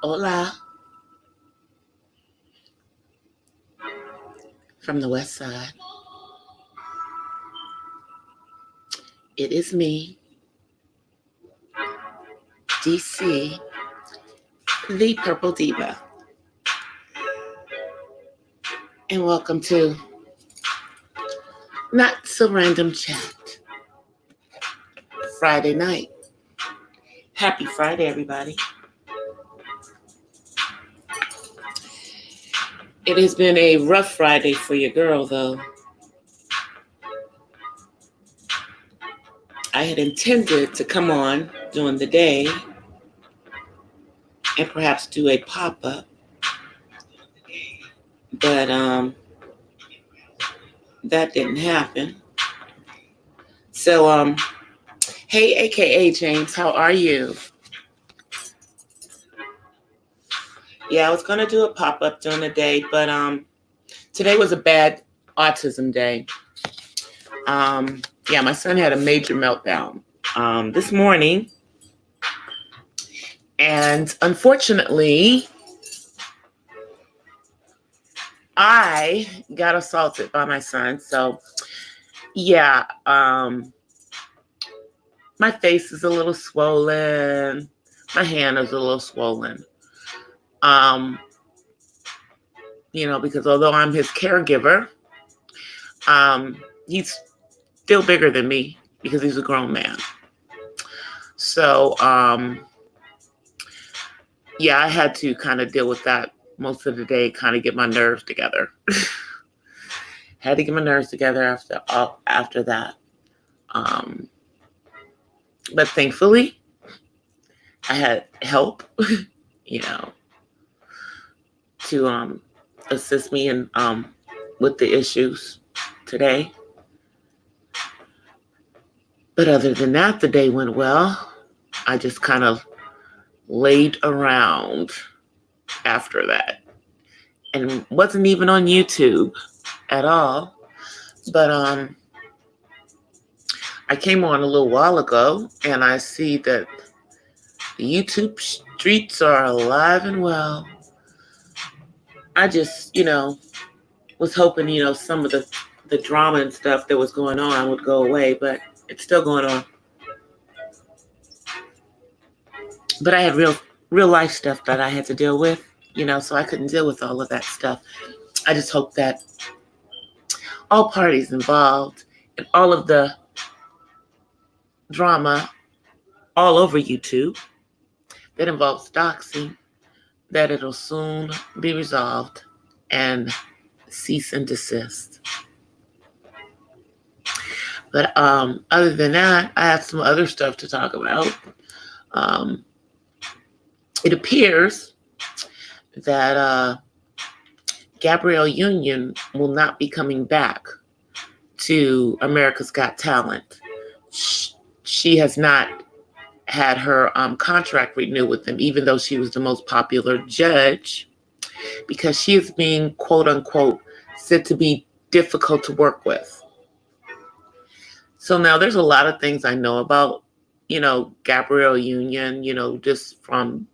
Hola from the west side. It is me, DC, the Purple Diva. And welcome to Not So Random Chat. Friday night. Happy Friday, everybody. It has been a rough Friday for your girl, though. I had intended to come on during the day and perhaps do a pop-up, but that didn't happen. So, hey, AKA James, how are you? Yeah, I was going to do a pop-up during the day, but today was a bad autism day. Yeah, my son had a major meltdown this morning. And unfortunately, I got assaulted by my son. So, yeah, my face is a little swollen. My hand is a little swollen. Because although I'm his caregiver, he's still bigger than me because he's a grown man. So, yeah, I had to kind of deal with that most of the day, kind of get my nerves together. Had to get my nerves together after that. But thankfully, I had help, to assist me in with the issues today. But other than that, the day went well. I just kind of laid around after that and wasn't even on YouTube at all. But I came on a little while ago and I see that the YouTube streets are alive and well. I just, was hoping, some of the drama and stuff that was going on would go away, but it's still going on. But I had real life stuff that I had to deal with, so I couldn't deal with all of that stuff. I just hope that all parties involved and all of the drama all over YouTube that involves doxing, that it'll soon be resolved and cease and desist. But other than that, I have some other stuff to talk about. It appears that Gabrielle Union will not be coming back to America's Got Talent. She has not had her contract renewed with them, even though she was the most popular judge, because she is being, quote unquote, said to be difficult to work with. So now there's a lot of things I know about, Gabrielle Union, just from,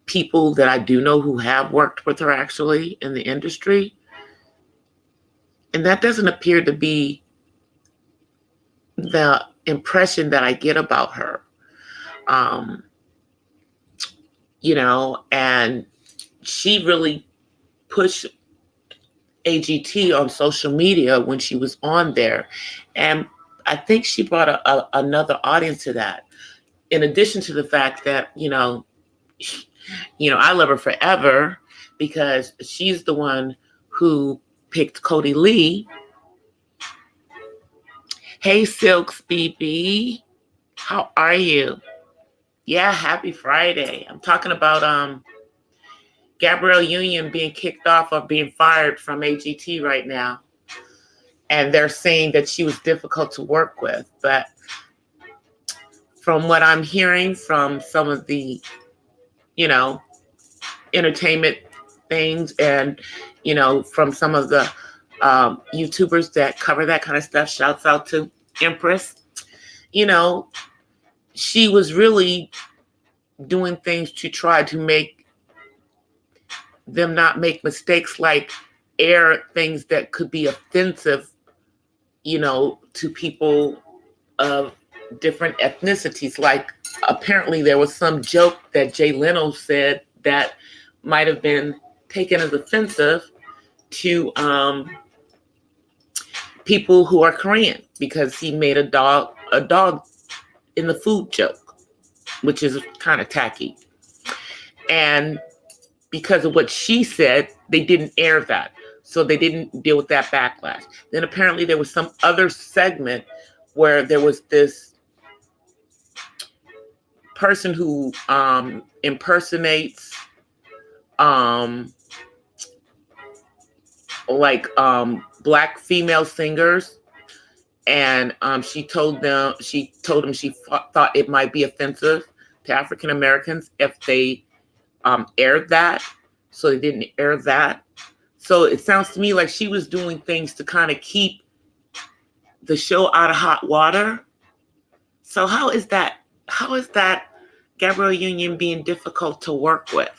people that I do know who have worked with her actually in the industry. And that doesn't appear to be the impression that I get about her. And she really pushed AGT on social media when she was on there. And I think she brought another audience to that. In addition to the fact that, I love her forever because she's the one who picked Cody Lee. Hey, Silks BB, how are you? Yeah, happy Friday. I'm talking about Gabrielle Union being kicked off or being fired from AGT right now. And they're saying that she was difficult to work with. But from what I'm hearing from some of the, entertainment things and, from some of the YouTubers that cover that kind of stuff, shouts out to Empress, she was really doing things to try to make them not make mistakes, like air things that could be offensive, to people of different ethnicities. Like apparently there was some joke that Jay Leno said that might have been taken as offensive to people who are Korean, because he made a dog in the food joke, which is kind of tacky. And because of what she said, they didn't air that. So they didn't deal with that backlash. Then apparently there was some other segment where there was this person who impersonates black female singers, and she told him she thought it might be offensive to African Americans if they aired that, so they didn't air that. So it sounds to me like she was doing things to kind of keep the show out of hot water. So how is that Gabrielle Union being difficult to work with?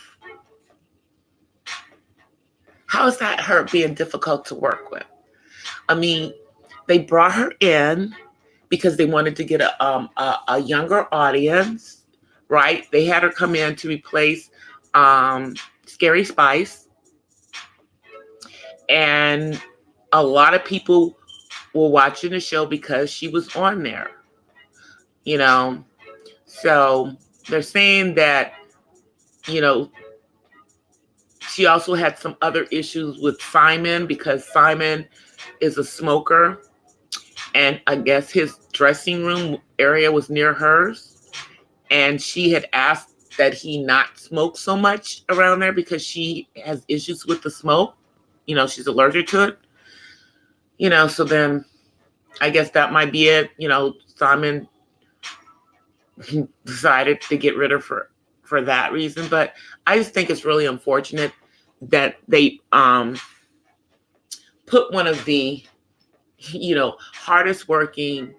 How is that her being difficult to work with? I mean, they brought her in because they wanted to get a younger audience, right? They had her come in to replace Scary Spice. And a lot of people were watching the show because she was on there, So they're saying that, she also had some other issues with Simon, because Simon is a smoker. And I guess his dressing room area was near hers. And she had asked that he not smoke so much around there because she has issues with the smoke. She's allergic to it. So then I guess that might be it. Simon decided to get rid of her for that reason. But I just think it's really unfortunate that they put one of the, hardest working,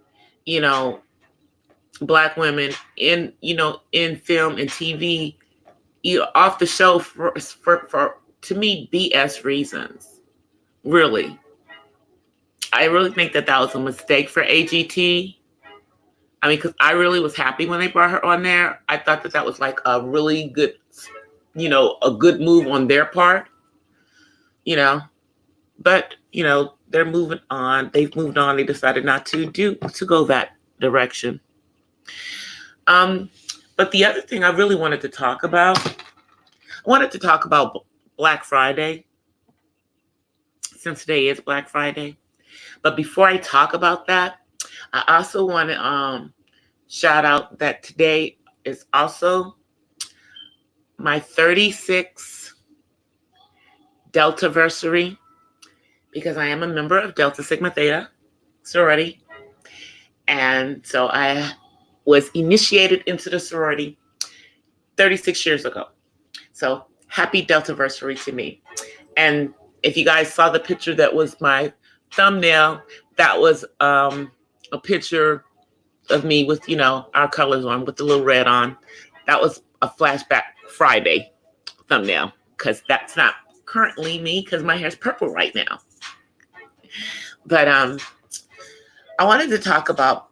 Black women in film and TV, off the show for to me, BS reasons. Really. I really think that was a mistake for AGT. I mean, because I really was happy when they brought her on there. I thought that was like a really good, a good move on their part, But, they're moving on. They've moved on. They decided not to go that direction. But the other thing I really wanted to talk about, Black Friday, since today is Black Friday. But before I talk about that, I also want to shout out that today is also my 36th Deltaversary, because I am a member of Delta Sigma Theta sorority. And so I was initiated into the sorority 36 years ago. So happy Deltaversary to me. And if you guys saw the picture that was my thumbnail, that was a picture of me with, our colors on, with the little red on. That was a Flashback Friday thumbnail, because that's not currently me, because my hair's purple right now. But I wanted to talk about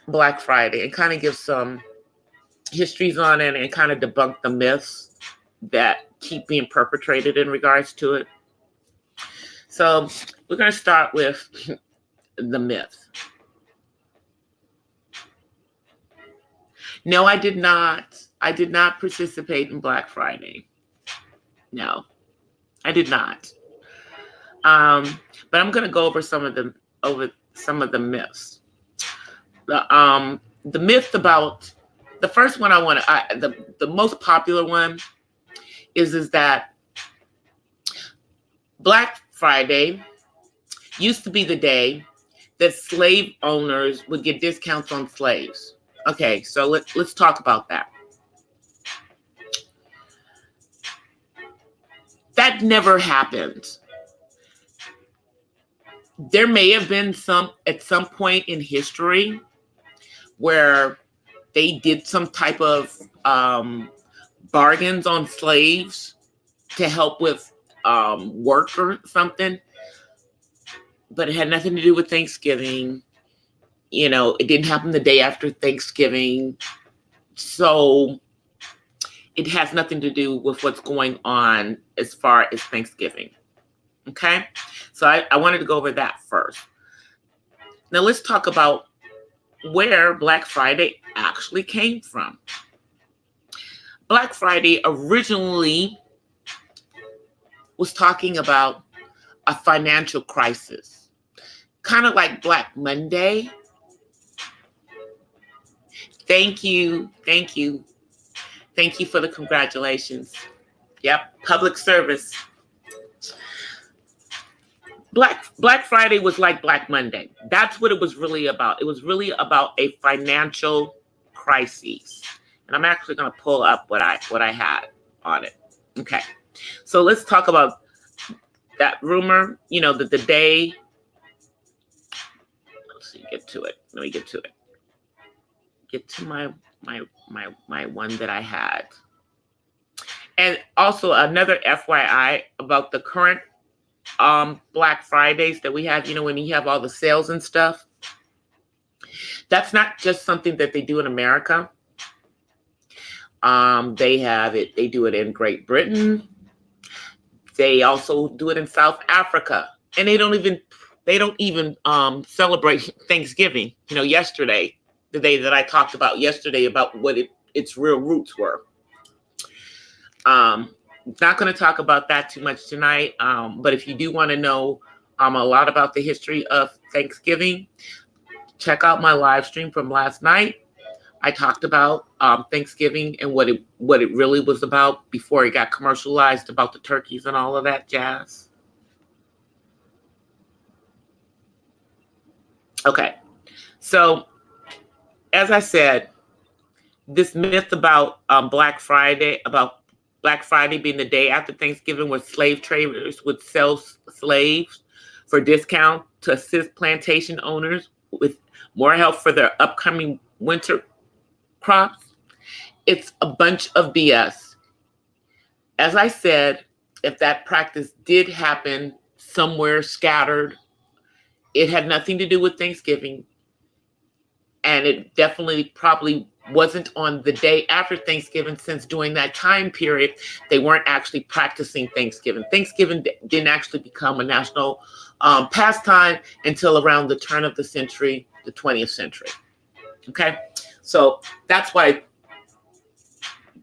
Black Friday and kind of give some histories on it and kind of debunk the myths that keep being perpetrated in regards to it. So we're going to start with the myth. No, I did not. I did not participate in Black Friday. No, I did not. But I'm going to go over some of the myths. The myth about, the first one the most popular one is that Black Friday used to be the day that slave owners would get discounts on slaves. Okay, so let's talk about that. That never happened. There may have been at some point in history where they did some type of bargains on slaves to help with work or something, but it had nothing to do with Thanksgiving. You know, it didn't happen the day after Thanksgiving. So it has nothing to do with what's going on as far as Thanksgiving. Okay? So I wanted to go over that first. Now let's talk about where Black Friday actually came from. Black Friday originally was talking about a financial crisis, kind of like Black Monday. Thank you for the congratulations. Yep, public service. Black Friday was like Black Monday. That's what it was really about. It was really about a financial crisis. And I'm actually going to pull up what I had on it. Okay. So let's talk about that rumor, you know, that the day, let's see, get to it. Let me get to it. Get to my one that I had. And also another FYI about the current Black Fridays that we have, you know, when you have all the sales and stuff. That's not just something that they do in America. They have it, they do it in Great Britain. They also do it in South Africa. And they don't even celebrate Thanksgiving. You know, yesterday, the day that I talked about yesterday about what its real roots were. Not going to talk about that too much tonight. But if you do want to know a lot about the history of Thanksgiving, check out my live stream from last night. I talked about Thanksgiving and what it really was about before it got commercialized, about the turkeys and all of that jazz. Okay, so as I said, this myth about Black Friday being the day after Thanksgiving, where slave traders would sell slaves for discount to assist plantation owners with more help for their upcoming winter crops. It's a bunch of BS. As I said, if that practice did happen somewhere scattered, it had nothing to do with Thanksgiving. And it definitely probably wasn't on the day after Thanksgiving, since during that time period, they weren't actually practicing Thanksgiving. Thanksgiving didn't actually become a national pastime until around the turn of the century, the 20th century. Okay, so that's why,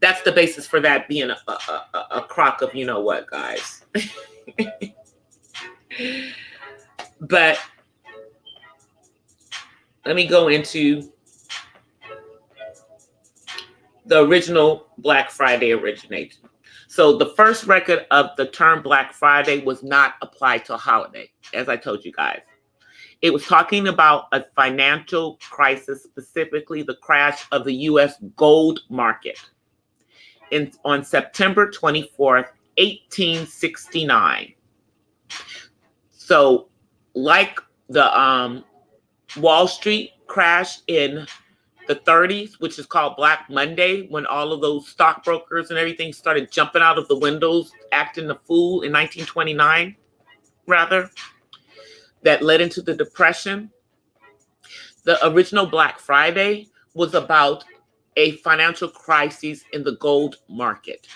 that's the basis for that being a crock of you know what, guys. But let me go into the original Black Friday originated. So the first record of the term Black Friday was not applied to a holiday, as I told you guys. It was talking about a financial crisis, specifically the crash of the U.S. gold market on September 24th, 1869. So like the Wall Street crash in the 30s, which is called Black Monday, when all of those stockbrokers and everything started jumping out of the windows, acting a fool in 1929, rather, that led into the Depression. The original Black Friday was about a financial crisis in the gold market.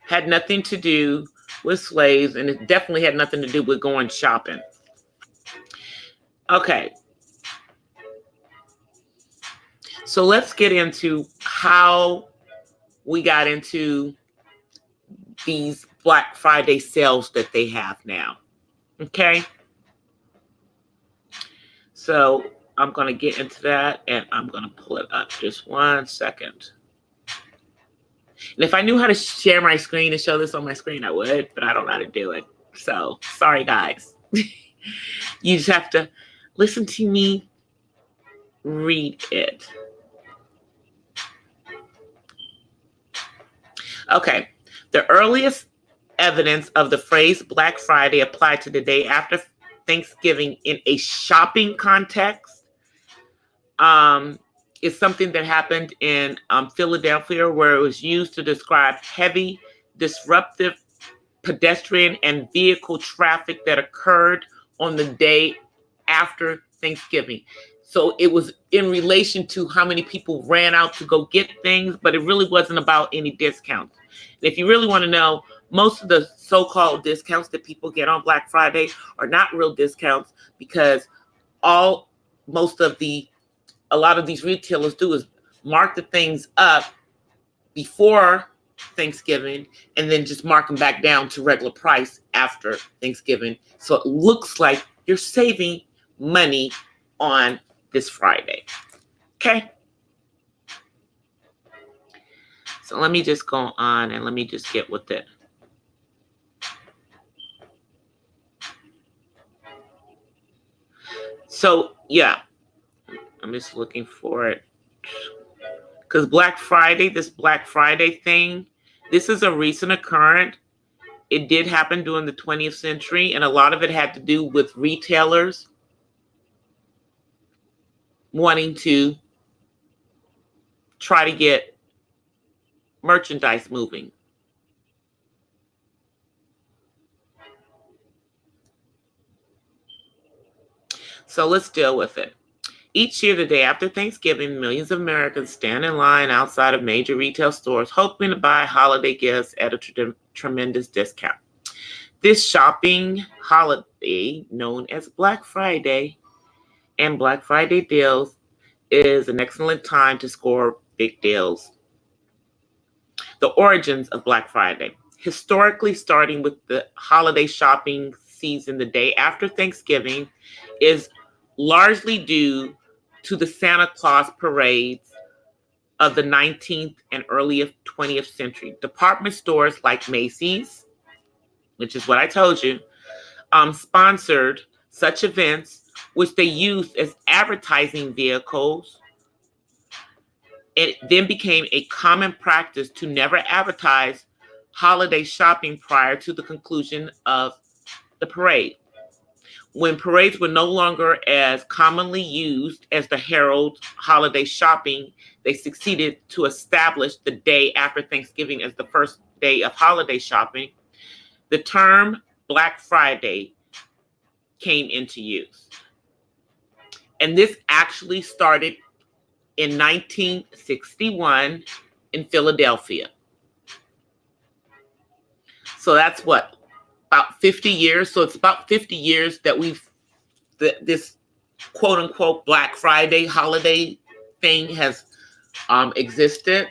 Had nothing to do with slaves, and it definitely had nothing to do with going shopping. Okay. So let's get into how we got into these Black Friday sales that they have now. Okay. So I'm going to get into that, and I'm going to pull it up. Just 1 second. And if I knew how to share my screen and show this on my screen, I would, but I don't know how to do it. So sorry, guys. You just have to listen to me read it. Okay. The earliest evidence of the phrase Black Friday applied to the day after Thanksgiving in a shopping context is something that happened in Philadelphia, where it was used to describe heavy, disruptive pedestrian and vehicle traffic that occurred on the day after Thanksgiving. So it was in relation to how many people ran out to go get things, but it really wasn't about any discounts. And if you really want to know, most of the so-called discounts that people get on Black Friday are not real discounts, because a lot of these retailers do is mark the things up before Thanksgiving and then just mark them back down to regular price after Thanksgiving. So it looks like you're saving money on this Friday. Okay. So let me just go on and let me just get with it. So yeah, I'm just looking for it. Because this Black Friday thing, this is a recent occurrence. It did happen during the 20th century, and a lot of it had to do with retailers wanting to try to get merchandise moving. So let's deal with it. Each year, the day after Thanksgiving, millions of Americans stand in line outside of major retail stores hoping to buy holiday gifts at a tremendous discount. This shopping holiday, known as Black Friday and Black Friday deals, is an excellent time to score big deals. The origins of Black Friday. Historically, starting with the holiday shopping season the day after Thanksgiving, is largely due to the Santa Claus parades of the 19th and early 20th century. Department stores like Macy's, which is what I told you, sponsored such events, which they used as advertising vehicles. It then became a common practice to never advertise holiday shopping prior to the conclusion of the parade. When parades were no longer as commonly used as the herald holiday shopping, they succeeded to establish the day after Thanksgiving as the first day of holiday shopping. The term Black Friday came into use. And this actually started in 1961 in Philadelphia. So that's what? About 50 years. So it's about 50 years that this quote unquote Black Friday holiday thing has existed.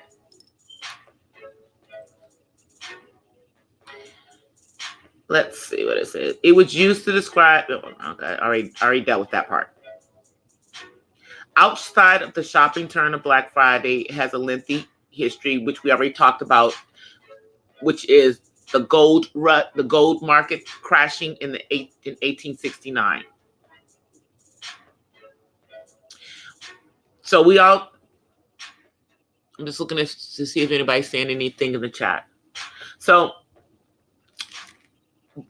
Let's see what it says. It was used to describe, okay, already dealt with that part. Outside of the shopping turn of Black Friday, it has a lengthy history, which we already talked about, which is the gold market crashing in 1869. So I'm just looking to see if anybody's saying anything in the chat. So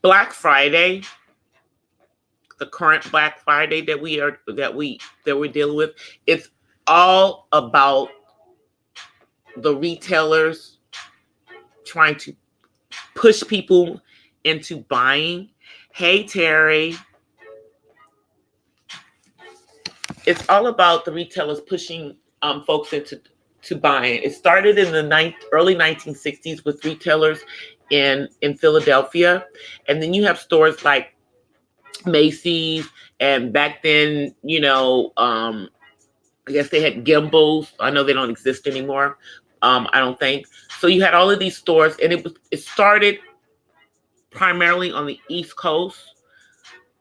Black Friday, the current Black Friday that we're dealing with, it's all about the retailers trying to push people into buying. Hey, Terry. It's all about the retailers pushing folks into buying. It started in the early 1960s with retailers in Philadelphia. And then you have stores like Macy's, and back then, I guess they had Gimbals. I know they don't exist anymore. I don't think. So you had all of these stores, and it started primarily on the East Coast,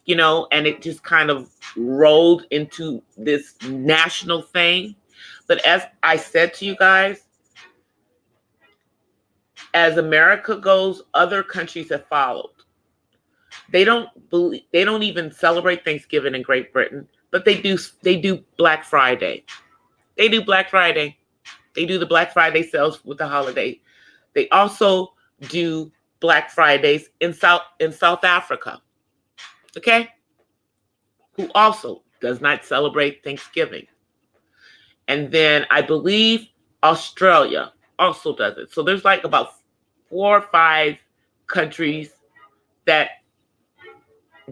and it just kind of rolled into this national thing. But as I said to you guys, as America goes, other countries have followed. They don't even celebrate Thanksgiving in Great Britain, but they do Black Friday. They do Black Friday. They do the Black Friday sales with the holiday. They also do Black Fridays in South Africa. Okay? Who also does not celebrate Thanksgiving. And then I believe Australia also does it. So there's like about 4 or 5 countries that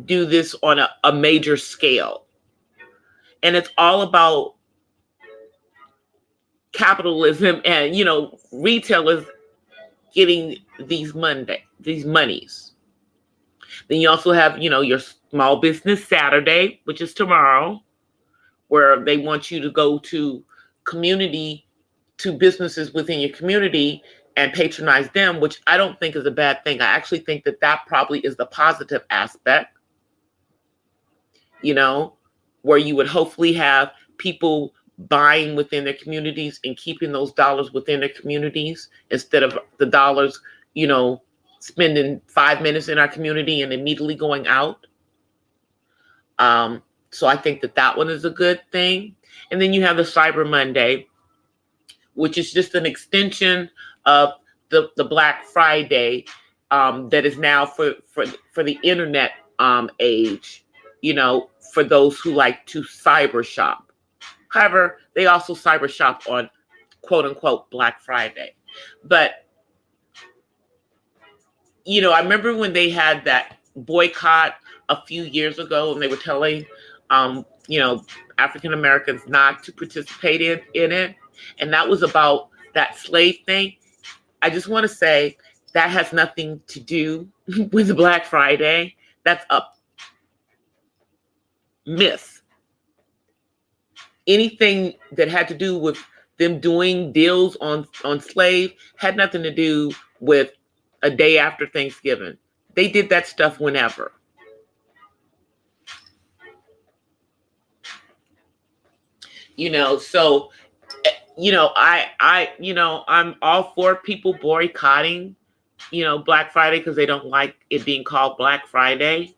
do this on a major scale. And it's all about capitalism and, retailers getting these monies. Then you also have, your Small Business Saturday, which is tomorrow, where they want you to go to businesses within your community and patronize them, which I don't think is a bad thing. I actually think that probably is the positive aspect, where you would hopefully have people buying within their communities and keeping those dollars within their communities instead of the dollars, spending 5 minutes in our community and immediately going out. So I think that one is a good thing. And then you have the Cyber Monday, which is just an extension of the Black Friday that is now for the internet age, for those who like to cyber shop. However, they also cyber shop on quote unquote Black Friday. But, I remember when they had that boycott a few years ago and they were telling, African Americans not to participate in it. And that was about that slave thing. I just want to say that has nothing to do with Black Friday. That's a myth. Anything that had to do with them doing deals on slave had nothing to do with a day after Thanksgiving. They did that stuff whenever. So, I'm all for people boycotting, Black Friday because they don't like it being called Black Friday,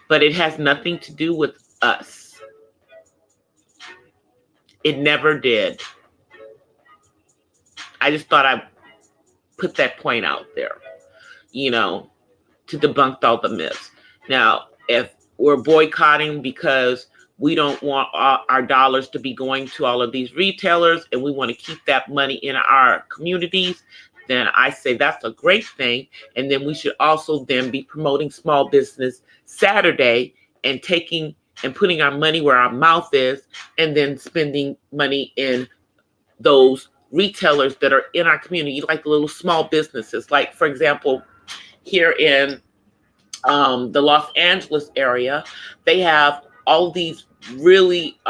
but it has nothing to do with us. It never did. I just thought I'd put that point out there, to debunk all the myths. Now, if we're boycotting because we don't want our dollars to be going to all of these retailers and we want to keep that money in our communities, then I say that's a great thing. And then we should also then be promoting Small Business Saturday and putting our money where our mouth is and then spending money in those retailers that are in our community, like the little small businesses. Like, for example, here in the Los Angeles area, they have all these really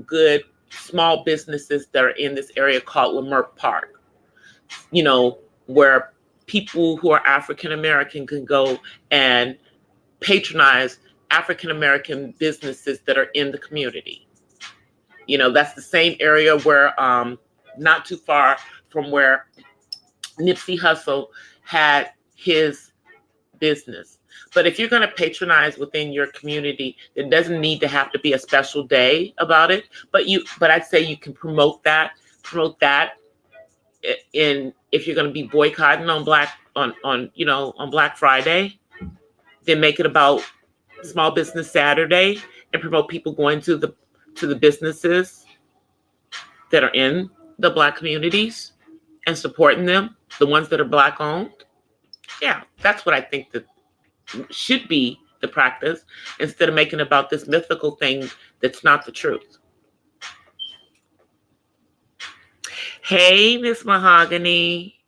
good small businesses that are in this area called Leimert Park, where people who are African American can go and patronize African American businesses that are in the community. That's the same area where not too far from where Nipsey Hussle had his business. But if you're going to patronize within your community, it doesn't need to have to be a special day about it. But I'd say you can promote that in if you're going to be boycotting on Black Friday, then make it about Small Business Saturday and promote people going to the businesses that are in the Black communities and supporting them, the ones that are Black owned. Yeah, that's what I think that should be the practice, instead of making about this mythical thing that's not the truth. Hey, Miss Mahogany.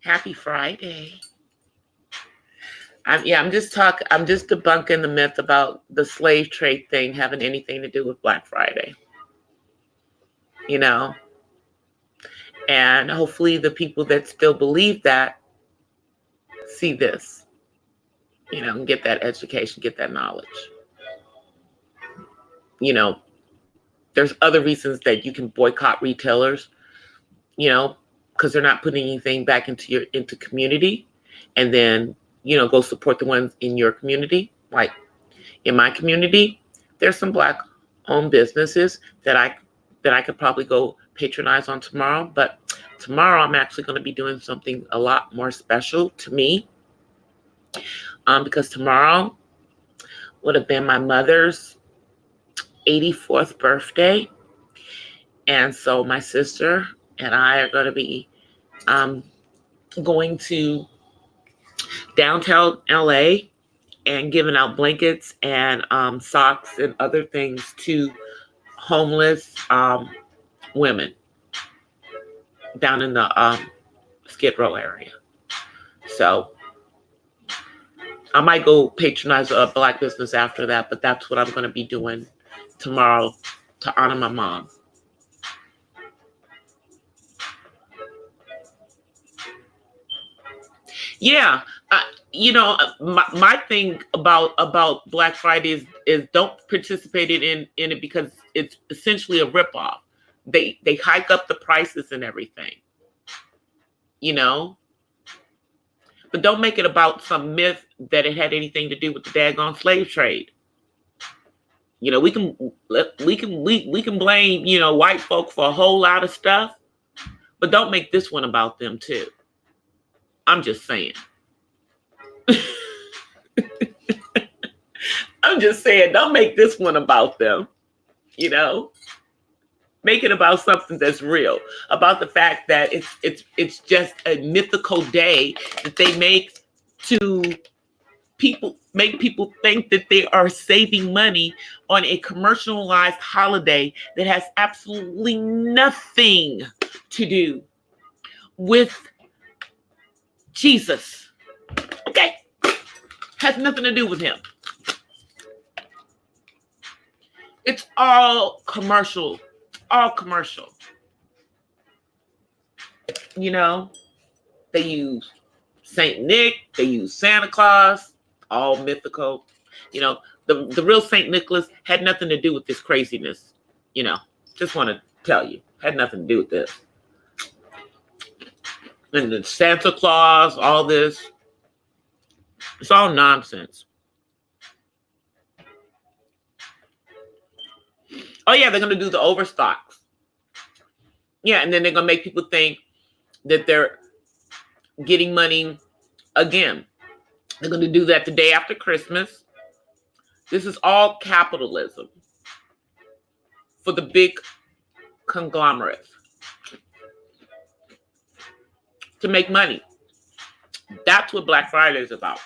Happy Friday. I'm just debunking the myth about the slave trade thing having anything to do with Black Friday. And hopefully the people that still believe that see this, and get that education, get that knowledge. There's other reasons that you can boycott retailers, because they're not putting anything back into community, and then, go support the ones in your community. Like in my community, there's some Black owned businesses that I could probably go patronize on tomorrow. But tomorrow I'm actually going to be doing something a lot more special to me, because tomorrow would have been my mother's 84th birthday. And so my sister and I are going to be going to downtown LA and giving out blankets and socks and other things to homeless women down in the Skid Row area. So I might go patronize a Black business after that, but that's what I'm going to be doing tomorrow to honor my mom. Yeah, my thing about Black Friday is don't participate in it because it's essentially a ripoff. They hike up the prices and everything, but don't make it about some myth that it had anything to do with the daggone slave trade. We can blame white folk for a whole lot of stuff, but don't make this one about them too. I'm just saying. I'm just saying, don't make this one about them. Make it about something that's real, about the fact that it's just a mythical day that they make to make people think that they are saving money on a commercialized holiday that has absolutely nothing to do with Jesus. Okay? Has nothing to do with him. It's all commercial. All commercial. They use Saint Nick, they use Santa Claus, all mythical. The real Saint Nicholas had nothing to do with this craziness. Just want to tell you, had nothing to do with this. And the Santa Claus, all this, it's all nonsense. Oh yeah, they're going to do the overstocks. Yeah, and then they're going to make people think that they're getting money again. They're going to do that the day after Christmas. This is all capitalism for the big conglomerates to make money. That's what Black Friday is about.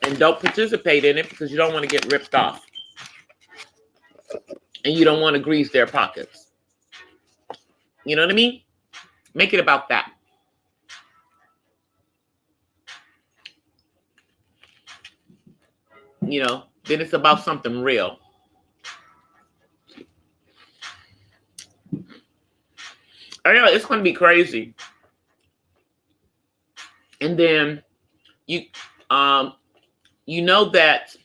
And don't participate in it because you don't want to get ripped off. And you don't want to grease their pockets. You know what I mean? Make it about that. Then it's about something real. I know it's going to be crazy. And then you know that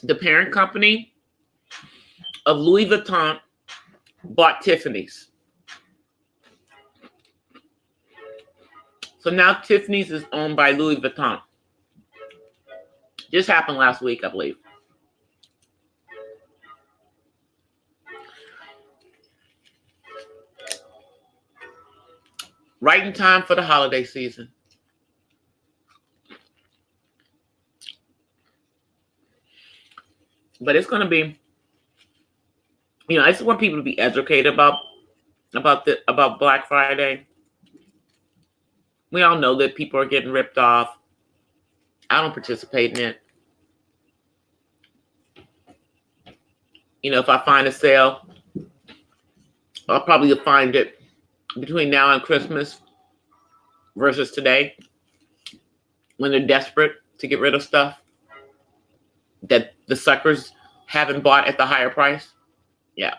the parent company of Louis Vuitton bought Tiffany's. So now Tiffany's is owned by Louis Vuitton. Just happened last week, I believe. Right in time for the holiday season. But it's going to be, I just want people to be educated about Black Friday. We all know that people are getting ripped off. I don't participate in it. If I find a sale, I'll probably find it between now and Christmas versus today when they're desperate to get rid of stuff that the suckers haven't bought at the higher price. Yeah.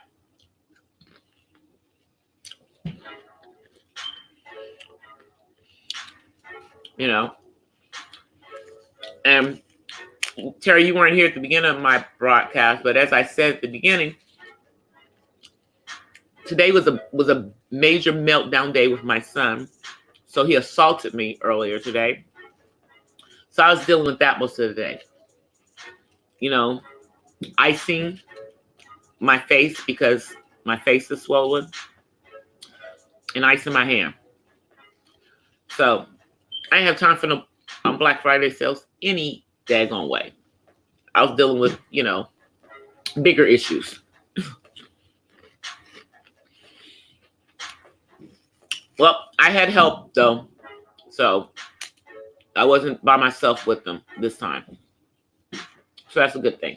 And Terry, you weren't here at the beginning of my broadcast, but as I said at the beginning, today was a major meltdown day with my son. So he assaulted me earlier today. So I was dealing with that most of the day. Icing my face because my face is swollen, and ice in my hand. So I didn't have time for on Black Friday sales any daggone way. I was dealing with, bigger issues. Well, I had help though, so I wasn't by myself with them this time. So that's a good thing.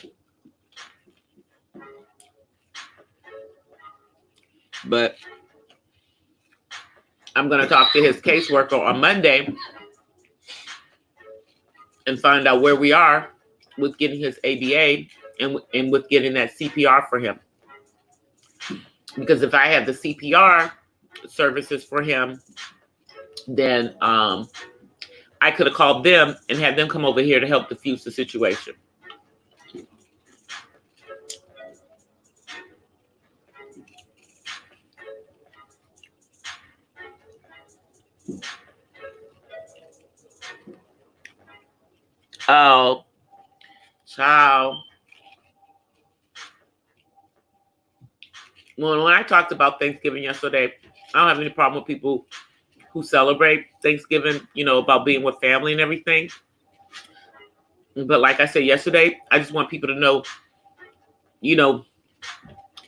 But I'm going to talk to his caseworker on Monday and find out where we are with getting his ABA and with getting that CPR for him. Because if I have the CPR services for him, then I could have called them and had them come over here to help diffuse the situation. Oh, child. When I talked about Thanksgiving yesterday, I don't have any problem with people who celebrate Thanksgiving, about being with family and everything. But like I said yesterday, I just want people to know,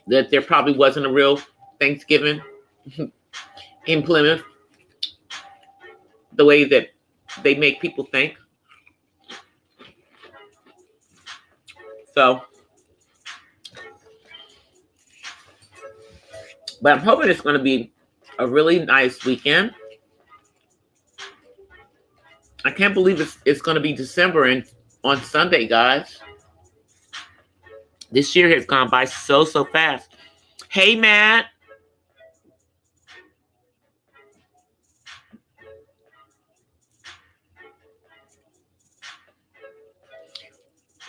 that there probably wasn't a real Thanksgiving in Plymouth the way that they make people think. So, but I'm hoping it's going to be a really nice weekend. I can't believe it's going to be December and on Sunday, guys. This year has gone by so fast. Hey, Matt.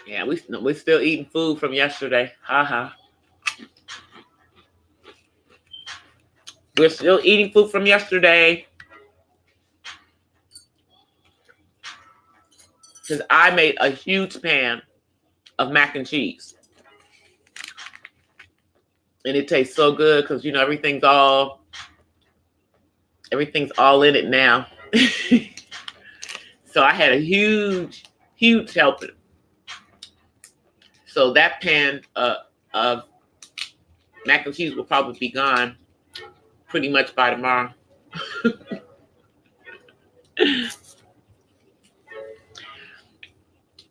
Yeah, we're still eating food from yesterday. Haha. We're still eating food from yesterday. Because I made a huge pan of mac and cheese. And it tastes so good because, everything's all in it now. So I had a huge helping. So that pan of mac and cheese will probably be gone pretty much by tomorrow.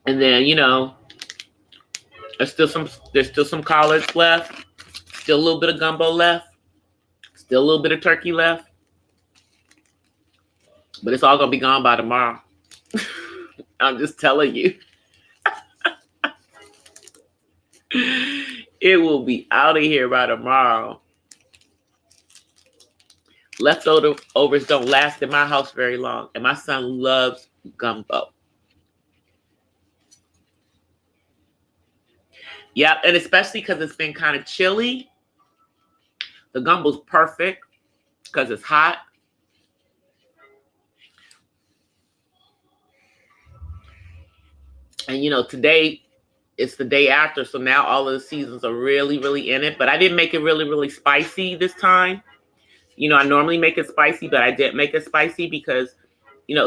And then, there's still some collards left. Still a little bit of gumbo left. Still a little bit of turkey left. But it's all going to be gone by tomorrow. I'm just telling you. It will be out of here by tomorrow. Leftovers don't last in my house very long. And my son loves gumbo. Yeah, and especially because it's been kind of chilly. The gumbo's perfect because it's hot. And, today it's the day after. So now all of the seasons are really, really in it. But I didn't make it really, really spicy this time. I normally make it spicy, but I didn't make it spicy because,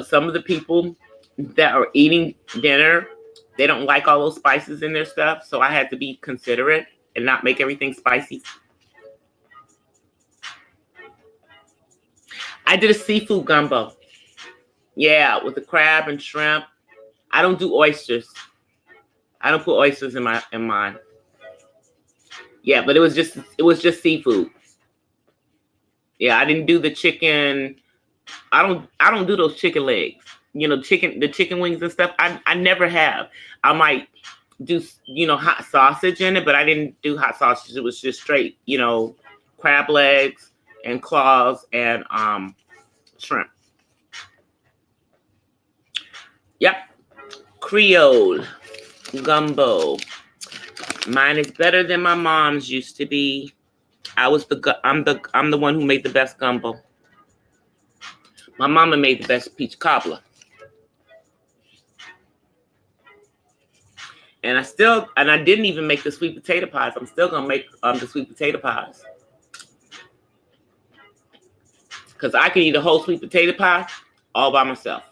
some of the people that are eating dinner, they don't like all those spices in their stuff. So I had to be considerate and not make everything spicy. I did a seafood gumbo. Yeah, with the crab and shrimp. I don't do oysters. I don't put oysters in mine. Yeah, but it was just seafood. Yeah, I didn't do the chicken. I don't do those chicken legs. The chicken wings and stuff. I never have. I might do hot sausage in it, but I didn't do hot sausage. It was just straight, crab legs and claws and shrimp. Yep. Creole gumbo. Mine is better than my mom's used to be. I'm the one who made the best gumbo. My mama made the best peach cobbler. And I didn't even make the sweet potato pies. I'm still gonna make the sweet potato pies. Because I can eat a whole sweet potato pie all by myself.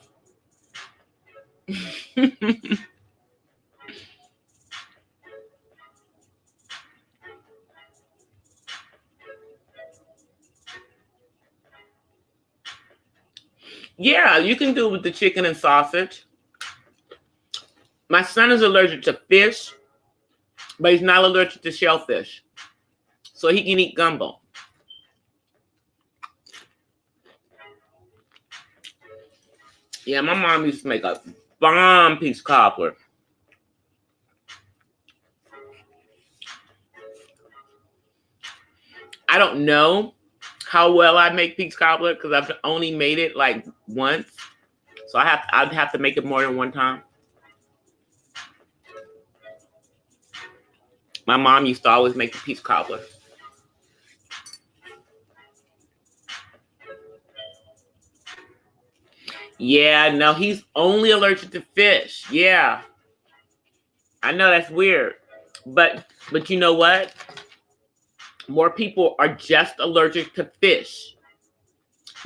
Yeah, you can do it with the chicken and sausage. My son is allergic to fish, but he's not allergic to shellfish. So he can eat gumbo. Yeah, my mom used to make a bomb peach cobbler. I don't know how well I make peach cobbler because I've only made it like once. So I'd have to make it more than one time. My mom used to always make the peach cobbler. Yeah, no, he's only allergic to fish. Yeah. I know that's weird. But you know what? More people are just allergic to fish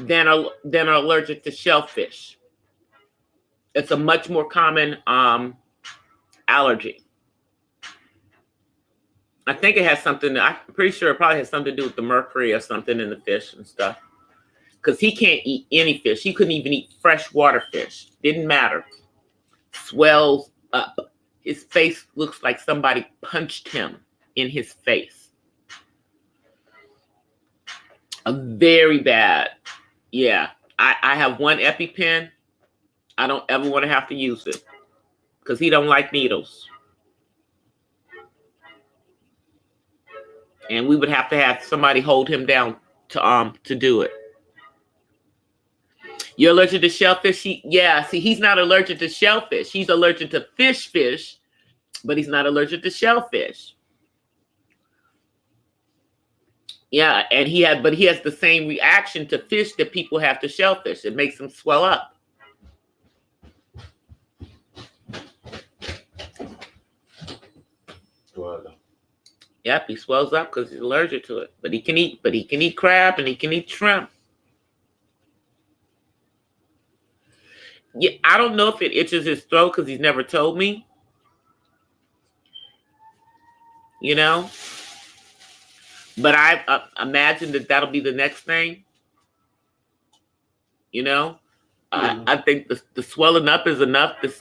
than are allergic to shellfish. It's a much more common allergy. I think it has something, I'm pretty sure it probably has something to do with the mercury or something in the fish and stuff. Because he can't eat any fish. He couldn't even eat freshwater fish. Didn't matter. Swells up. His face looks like somebody punched him in his face. Very bad. Yeah. I have one EpiPen. I don't ever want to have to use it. Because he don't like needles. And we would have to have somebody hold him down to do it. You're allergic to shellfish? Yeah, see, he's not allergic to shellfish. He's allergic to fish, but he's not allergic to shellfish. Yeah, and he has the same reaction to fish that people have to shellfish. It makes him swell up. Yep, he swells up because he's allergic to it. But he can eat crab and he can eat shrimp. Yeah, I don't know if it itches his throat because he's never told me. You know? But I imagine that'll be the next thing. You know? I think the swelling up is enough to,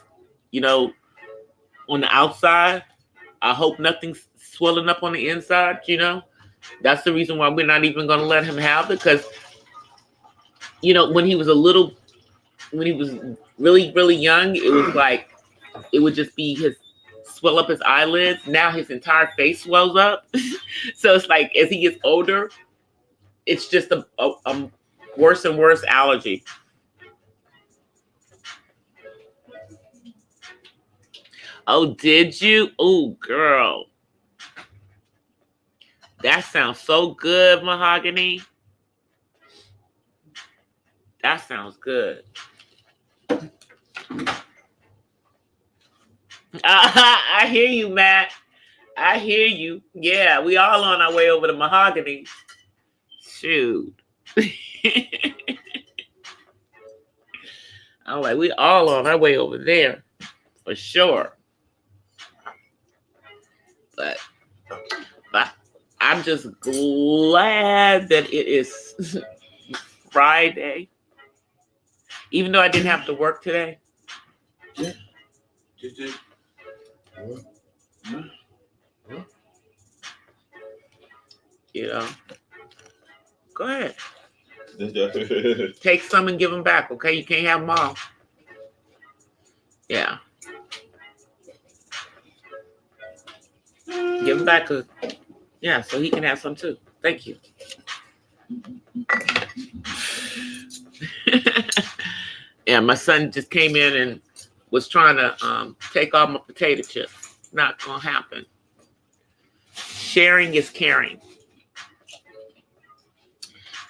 on the outside. I hope nothing's swelling up on the inside, That's the reason why we're not even going to let him have it because, when he was really, really young, it was like, it would just be swell up his eyelids. Now his entire face swells up. So it's like, as he gets older, it's just a worse and worse allergy. Oh, did you? Oh, girl. That sounds so good, Mahogany. That sounds good. I hear you, Matt. I hear you. Yeah, we all on our way over to Mahogany. Shoot. I'm like, we all on our way over there. For sure. But I'm just glad that it is Friday. Even though I didn't have to work today. Yeah. Go ahead. Take some and give them back, okay? You can't have them all. Yeah. Give them back so he can have some too. Thank you. Yeah, my son just came in and was trying to take all my potato chips. Not gonna happen. Sharing is caring.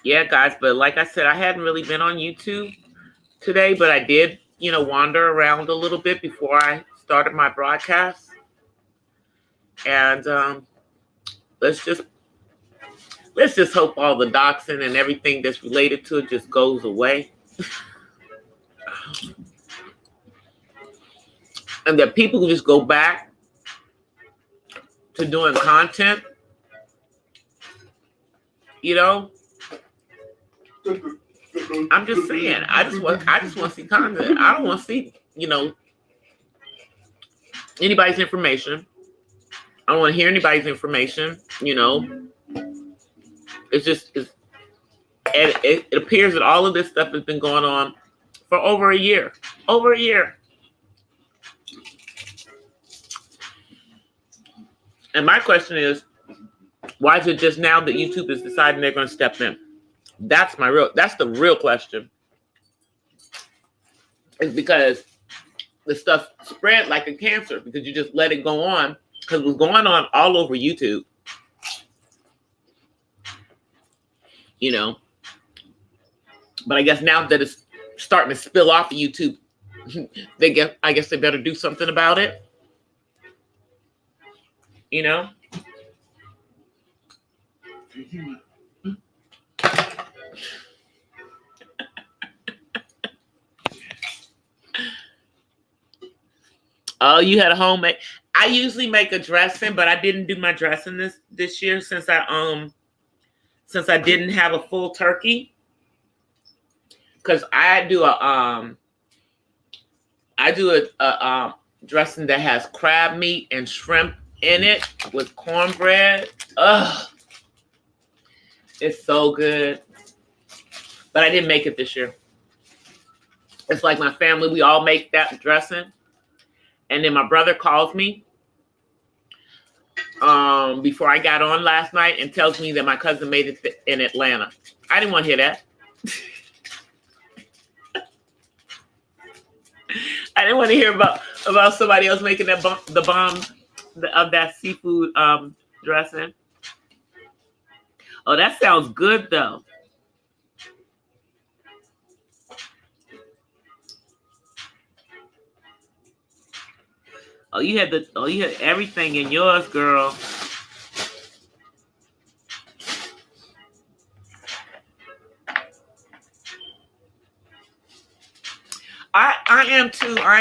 Yeah, guys, but like I said, I hadn't really been on YouTube today, but I did, wander around a little bit before I started my broadcast. And let's just hope all the doxing and everything that's related to it just goes away. and that people just go back to doing content, you know. I'm just saying, I just want to see content. I don't want to see, you know, anybody's information. I don't want to hear anybody's information, you know. It appears that all of this stuff has been going on for over a year. Over a year. And my question is, why is it just now that YouTube is deciding they're going to step in? That's the real question. It's because the stuff spread like a cancer because you just let it go on, because it was going on all over YouTube. You know. But I guess now that it's starting to spill off of YouTube, I guess they better do something about it. You know? Oh, you had a homemade. I usually make a dressing, but I didn't do my dressing this year since I didn't have a full turkey. Because I do a dressing that has crab meat and shrimp in it with cornbread. Ugh, it's so good. But I didn't make it this year. It's like my family, we all make that dressing. And then my brother calls me before I got on last night and tells me that my cousin made it in Atlanta. I didn't want to hear that. I didn't want to hear about somebody else making the bomb of that seafood dressing. Oh, that sounds good though. Oh, you had everything in yours, girl. I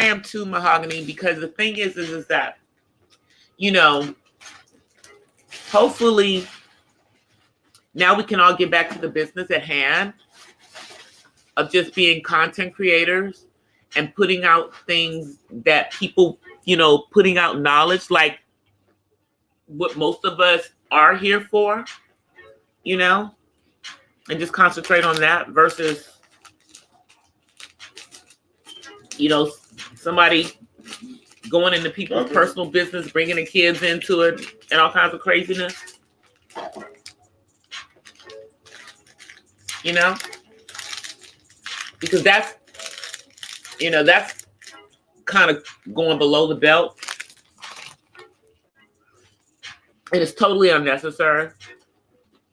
am too, Mahogany, because the thing is that, you know, hopefully now we can all get back to the business at hand of just being content creators and putting out things that people, you know, putting out knowledge like what most of us are here for, you know, and just concentrate on that versus, you know, somebody going into people's personal business, bringing the kids into it and all kinds of craziness, you know, because that's kind of going below the belt. And it's totally unnecessary.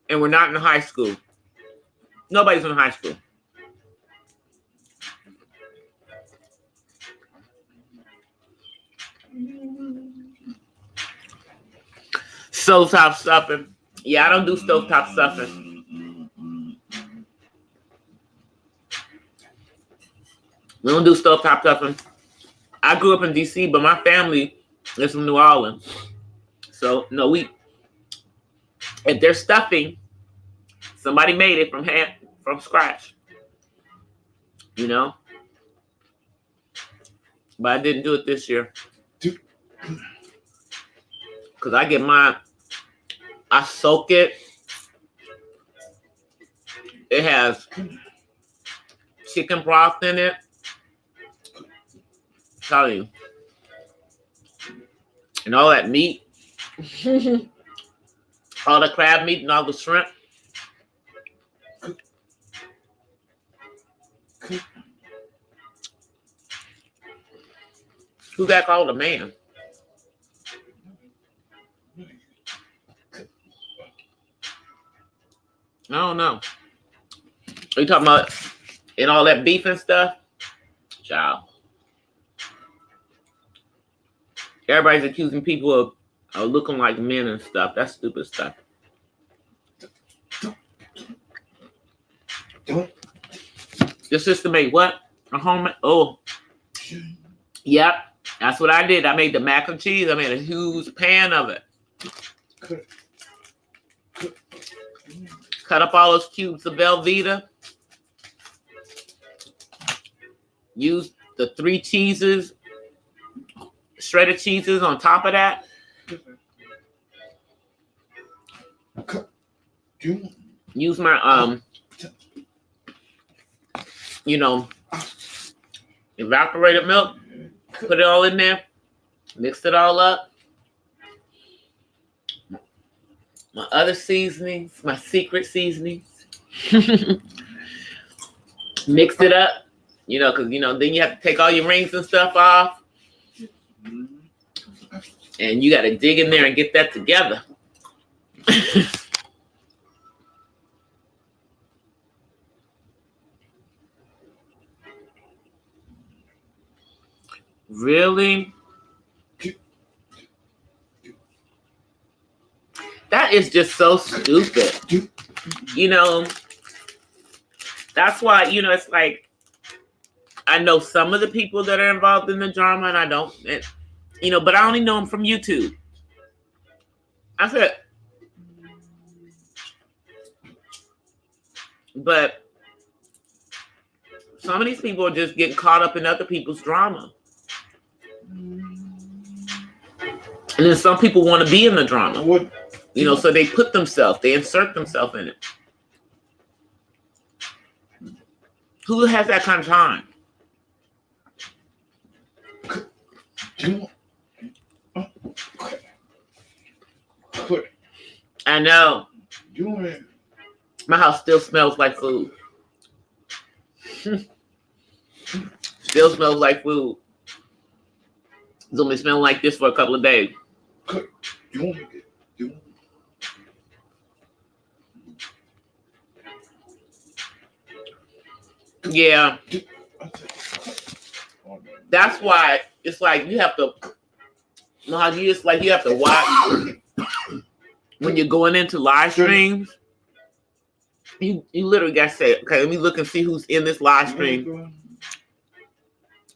And we're not in high school. Nobody's in high school. Stovetop stuffing. Yeah, I don't do stovetop stuffing. We don't do stovetop stuffing. I grew up in DC, but my family is from New Orleans. So no, if they're stuffing, somebody made it from scratch. You know? But I didn't do it this year. Because I get mine, I soak it. It has chicken broth in it. Tell you. And all that meat. All the crab meat and all the shrimp. Who got called a man? I don't know. Are you talking about in all that beef and stuff? Child. Everybody's accusing people of looking like men and stuff. That's stupid stuff. Your sister made what? A home? Oh. Yep. That's what I did. I made the mac and cheese. I made a huge pan of it. Cut up all those cubes of Velveeta. Use the 3 cheeses, shredded cheeses on top of that. Use my evaporated milk. Put it all in there. Mix it all up. My other seasonings, my secret seasonings. Mix it up. Because, then you have to take all your rings and stuff off. And you got to dig in there and get that together. Really? That is just so stupid. That's why, it's like, I know some of the people that are involved in the drama, and I don't, but I only know them from YouTube. I said, but some of these people are just getting caught up in other people's drama. And then some people want to be in the drama. So they they insert themselves in it. Who has that kind of time? I know. My house still smells like food. Still smells like food. It's only smelling like this for a couple of days. Yeah. That's why it's like you have to you have to watch when you're going into live streams. You literally got to say, okay, let me look and see who's in this live stream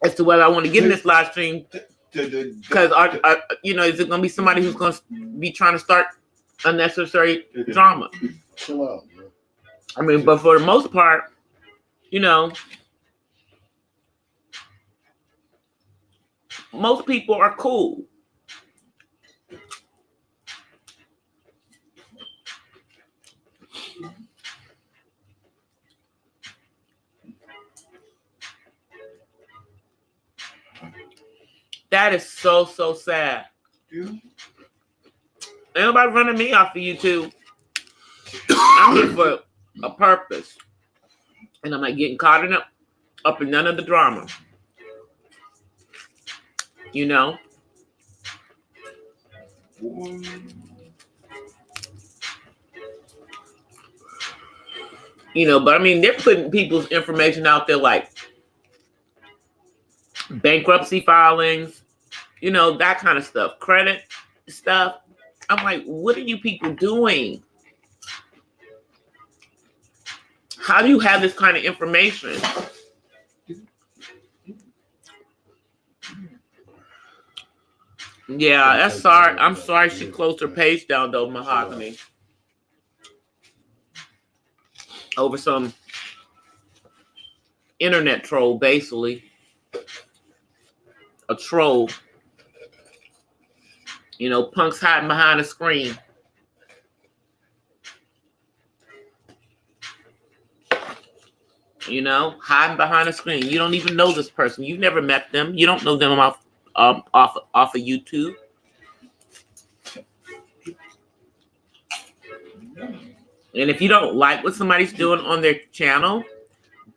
as to whether I want to get in this live stream. Because is it going to be somebody who's going to be trying to start unnecessary drama? I mean, but for the most part, most people are cool. That is so sad. Ain't nobody running me off of YouTube. I'm here for a purpose. And I'm not getting caught up in none of the drama. But I mean, they're putting people's information out there like bankruptcy filings, that kind of stuff, credit stuff. I'm like, what are you people doing? How do you have this kind of information? Yeah, that's sorry. I'm sorry she closed her page down though, Mahogany. Over some internet troll, basically. A troll. Punks hiding behind a screen. Hiding behind a screen. You don't even know this person. You've never met them. You don't know them off of YouTube. And if you don't like what somebody's doing on their channel,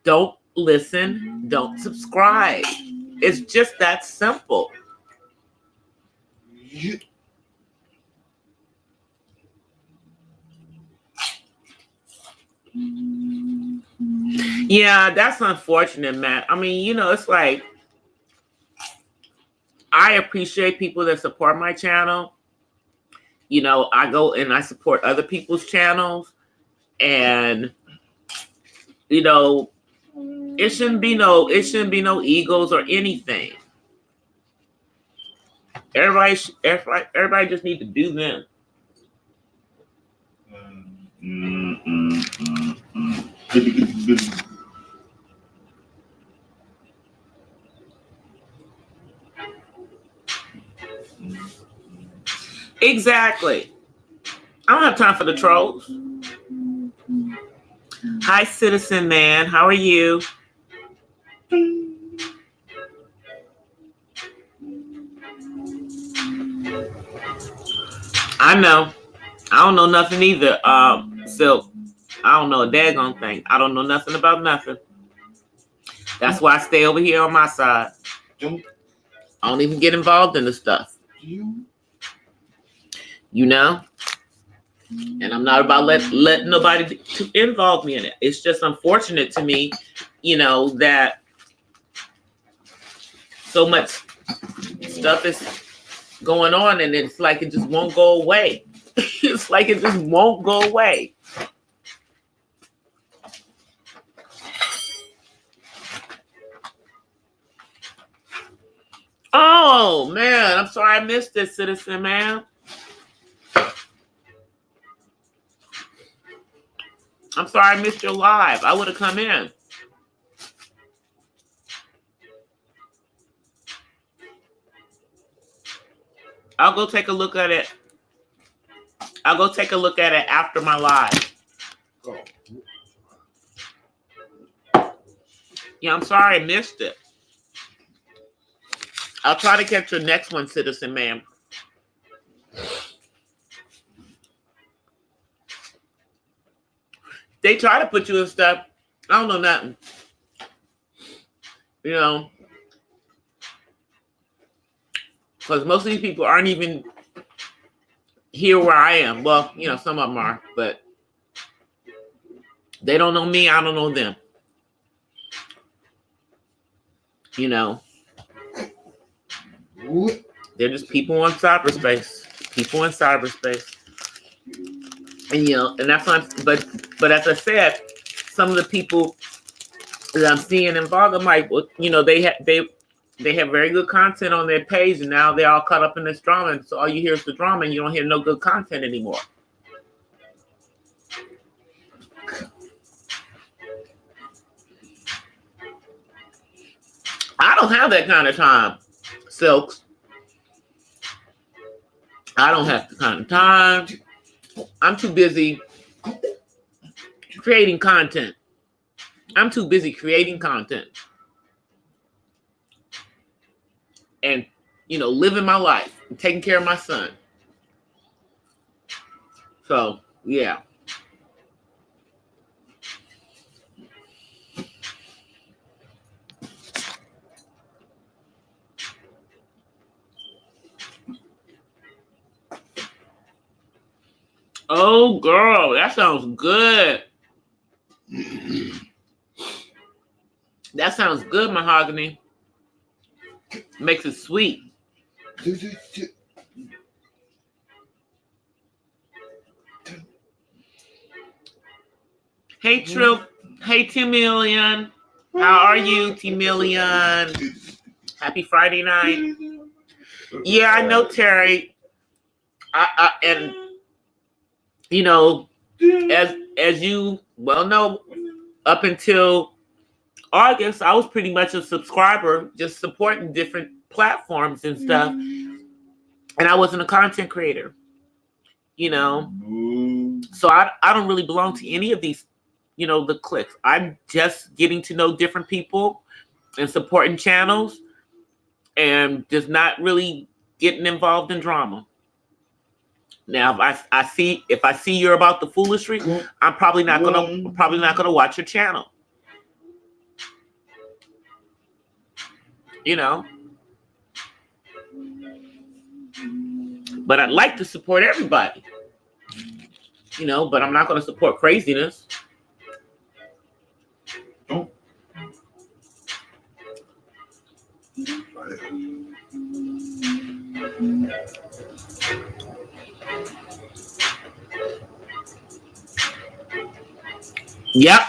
don't listen, don't subscribe. It's just that simple. Yeah, that's unfortunate, Matt. I mean, it's like I appreciate people that support my channel. I go and I support other people's channels, and it shouldn't be no egos or anything. Everybody just need to do them. Exactly. I don't have time for the trolls. Hi, Citizen Man. How are you? I know. I don't know nothing either. Silk. I don't know a daggone thing. I don't know nothing about nothing. That's why I stay over here on my side. I don't even get involved in the stuff. You know? And I'm not about let nobody to involve me in it. It's just unfortunate to me, you know, that so much stuff is going on and it's like it just won't go away. It's like it just won't go away. Oh man, I'm sorry I missed this, Citizen Man. I'm sorry I missed your live. I would have come in. I'll go take a look at it. I'll go take a look at it after my live. Yeah, I'm sorry I missed it. I'll try to catch your next one, Citizen Man. They try to put you in stuff. I don't know nothing. You know, because most of these people aren't even here where I am. Well, you know, some of them are, but they don't know me. I don't know them. You know, they're just people in cyberspace. People in cyberspace. And you know, and that's not. But as I said, some of the people that I'm seeing involved, I'm like, well, you know, they have very good content on their page, and now they're all caught up in this drama. And so all you hear is the drama, and you don't hear no good content anymore. I don't have that kind of time, Silks. I don't have the kind of time. I'm too busy creating content. I'm too busy creating content. And, you know, living my life and taking care of my son. So, yeah. Oh, girl, that sounds good. That sounds good, Mahogany. Makes it sweet. Hey, Trill. Hey, T-Million. How are you, T-Million? Happy Friday night. Yeah, I know, Terry. And, you know, as you well know, up until August, I was pretty much a subscriber, just supporting different platforms and stuff. And I wasn't a content creator, you know. So I don't really belong to any of these, you know, the cliques. I'm just getting to know different people and supporting channels and just not really getting involved in drama. Now, if I see you're about the foolery, I'm probably not gonna watch your channel. You know, but I'd like to support everybody. You know, but I'm not gonna support craziness. Yep.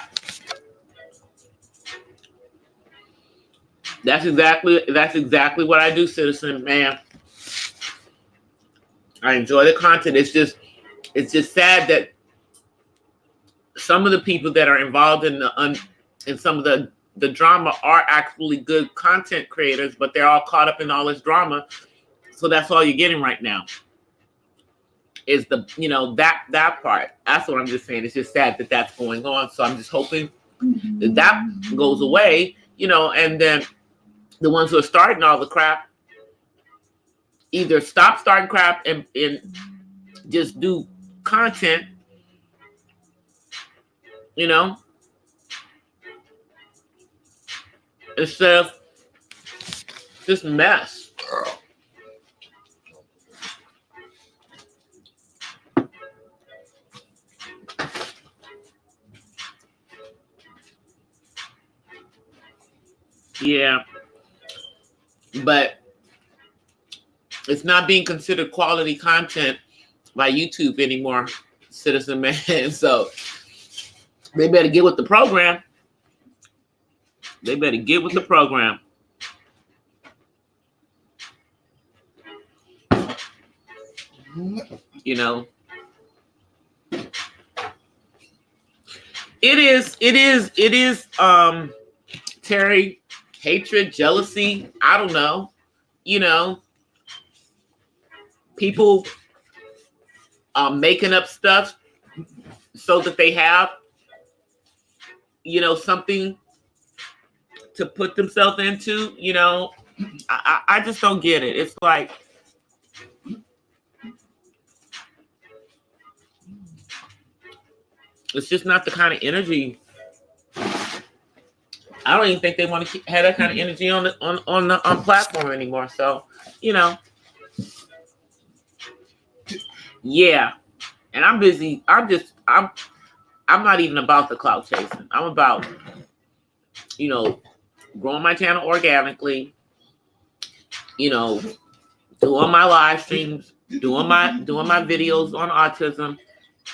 That's exactly what I do, Citizen Man. I enjoy the content. It's just sad that some of the people that are involved in some of the drama are actually good content creators, but they're all caught up in all this drama. So that's all you're getting right now. Is the that part. That's what I'm just saying. It's just sad that that's going on. So I'm just hoping that goes away, and then the ones who are starting all the crap either stop starting crap and just do content, instead of this mess. Yeah, but it's not being considered quality content by YouTube anymore, Citizen Man. So they better get with the program. They better get with the program. It is Terry, hatred, jealousy, I don't know, people making up stuff so that they have something to put themselves into. I just don't get it. It's like, it's just not the kind of energy. I don't even think they want to have that kind of energy on the platform anymore. So, yeah. And I'm busy. I'm not even about the clout chasing. I'm about, growing my channel organically, doing my live streams, doing my videos on autism,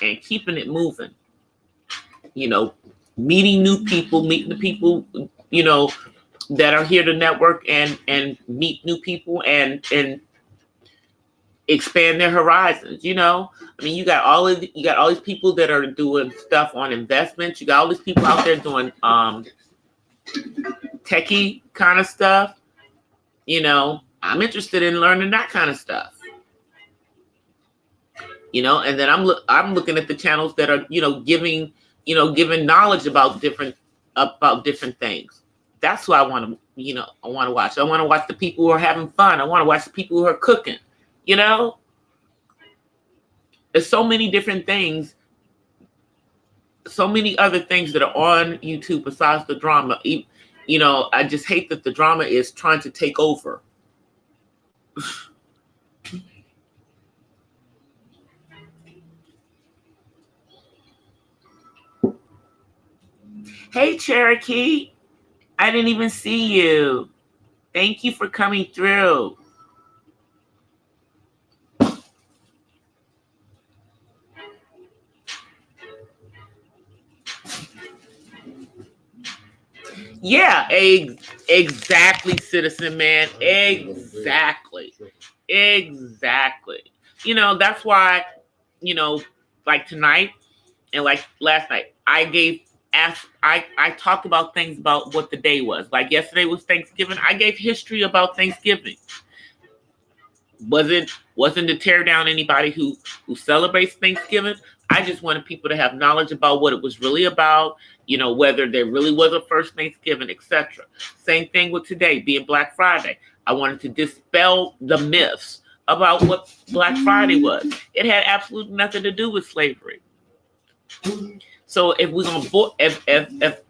and keeping it moving. Meeting new people, meeting the people, that are here to network and meet new people and expand their horizons. I mean, you got all these people that are doing stuff on investments. You got all these people out there doing techie kind of stuff. I'm interested in learning that kind of stuff. And then I'm looking at the channels that are giving knowledge about different things. That's what I want to I want to watch. I want to watch the people who are having fun. I want to watch the people who are cooking. There's so many different things, so many other things that are on YouTube besides the drama. I just hate that the drama is trying to take over. Hey, Cherokee. I didn't even see you. Thank you for coming through. Yeah, exactly, Citizen Man. Exactly. That's why, like tonight and like last night, I talked about things about what the day was. Like yesterday was Thanksgiving. I gave history about Thanksgiving. Wasn't to tear down anybody who celebrates Thanksgiving. I just wanted people to have knowledge about what it was really about, whether there really was a first Thanksgiving, etc. Same thing with today being Black Friday. I wanted to dispel the myths about what Black Friday was. It had absolutely nothing to do with slavery. So if we're gonna if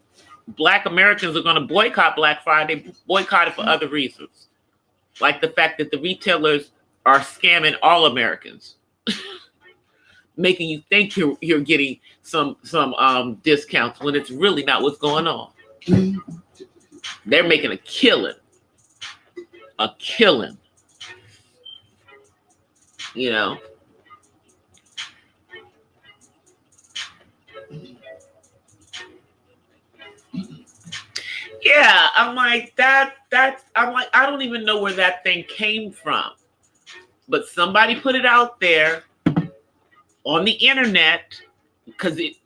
Black Americans are gonna boycott Black Friday, boycott it for other reasons, like the fact that the retailers are scamming all Americans, making you think you're getting some discounts when it's really not what's going on. They're making a killing. Yeah, I'm like that. I'm like, I don't even know where that thing came from. but somebody put it out there on the internet because it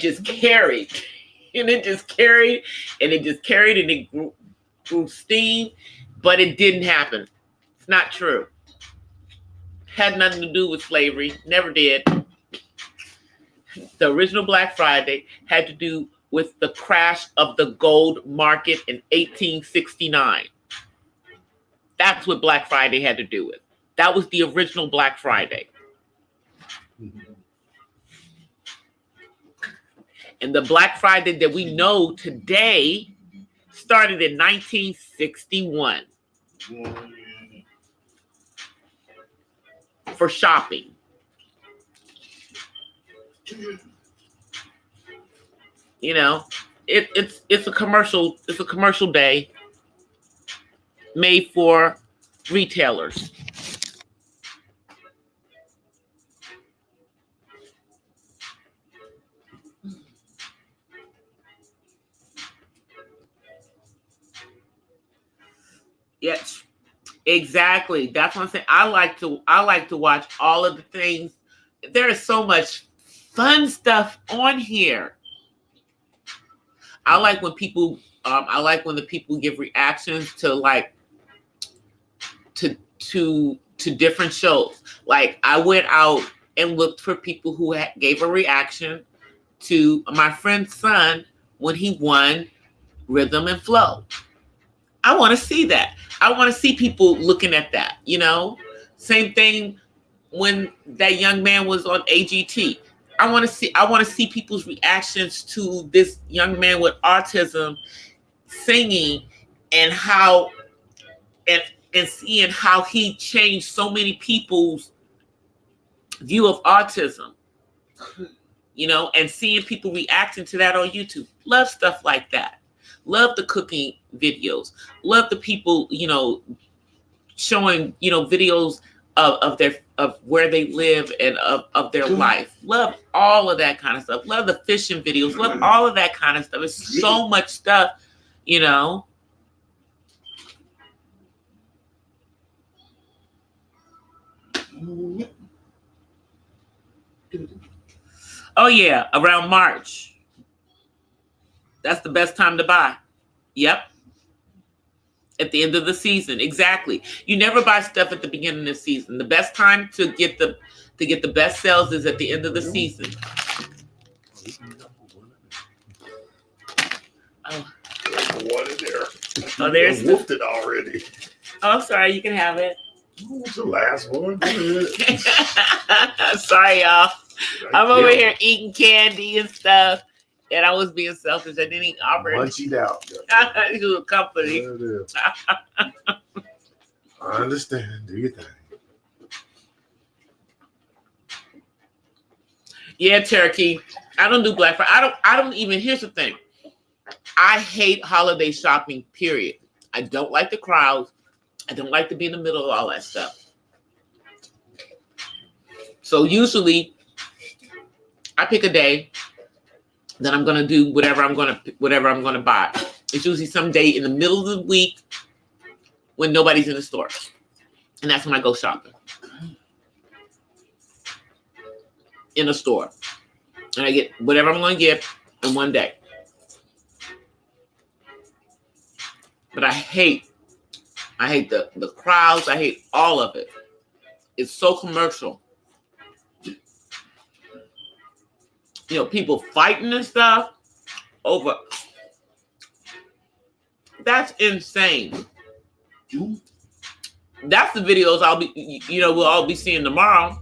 just carried. And it just carried, and it grew steam, but it didn't happen. It's not true. Had nothing to do with slavery. Never did. The original Black Friday had to do with the crash of the gold market in 1869. That's what Black Friday had to do with. That was the original Black Friday. And the Black Friday that we know today started in 1961 for shopping. You know, it's a commercial day made for retailers. Yes, exactly. That's what I'm saying. I like to watch all of the things. There is so much fun stuff on here. I like when the people give reactions to to different shows. Like I went out and looked for people who gave a reaction to my friend's son when he won Rhythm and Flow. I want to see that. I want to see people looking at that, you know? Same thing when that young man was on AGT. I want to see people's reactions to this young man with autism singing and how and seeing how he changed so many people's view of autism. You know, and seeing people reacting to that on YouTube. Love stuff like that. Love the cooking videos. Love the people, you know, showing, you know, videos of where they live and of their life. Love all of that kind of stuff. Love the fishing videos. Love all of that kind of stuff. It's so much stuff, you know. Oh yeah, around March. That's the best time to buy. Yep. At the end of the season. Exactly. You never buy stuff at the beginning of the season. The best time to get the best sales is at the end of the season. Oh. What is there? Oh, there's wolfed it already. Oh, I'm sorry. You can have it. What's the last one? Sorry, y'all. I'm over here eating candy and stuff, and I was being selfish. I didn't eat Auburn. Munch it out. It was a company. I understand. Do your thing. Yeah, Turkey. I don't do Black Friday. I don't even. Here's the thing. I hate holiday shopping. Period. I don't like the crowds. I don't like to be in the middle of all that stuff. So usually, I pick a day that I'm gonna do whatever I'm gonna buy. It's usually some day in the middle of the week when nobody's in the store, and that's when I go shopping in a store, and I get whatever I'm gonna get in one day. But I hate the crowds. I hate all of it. It's so commercial. You know, people fighting and stuff over. That's insane. That's the videos we'll all be seeing tomorrow.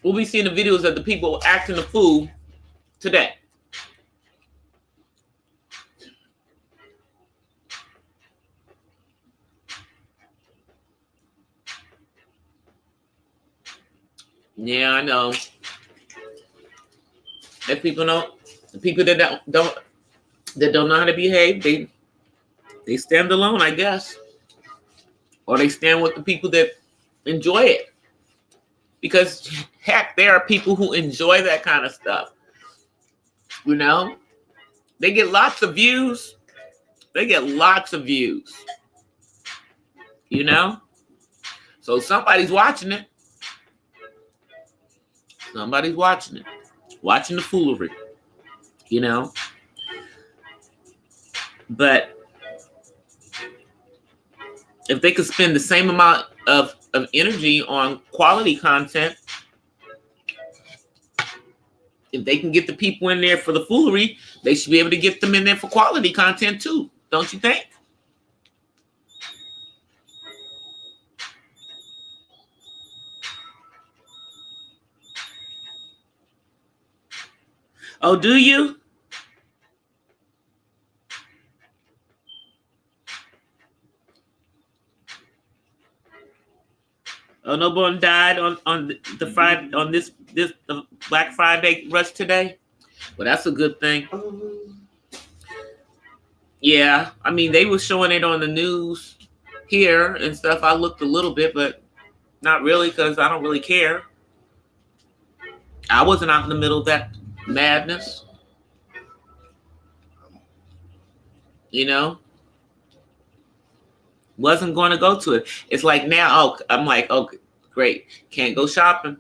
We'll be seeing the videos of the people acting the fool today. Yeah, I know. If people don't, the people that don't know how to behave, they stand alone, I guess, or they stand with the people that enjoy it. Because heck, there are people who enjoy that kind of stuff. You know, they get lots of views. you know? So somebody's watching it. Somebody's watching it. Watching the foolery, you know? But if they could spend the same amount of energy on quality content, if they can get the people in there for the foolery, they should be able to get them in there for quality content too. Don't you think? Oh, do you? Oh, no one died on the Friday on this the Black Friday rush today. Well, that's a good thing. Yeah, I mean they were showing it on the news here and stuff. I looked a little bit, but not really because I don't really care. I wasn't out in the middle of that madness, you know. Wasn't going to go to it. It's like now, oh, I'm like, oh, great, can't go shopping.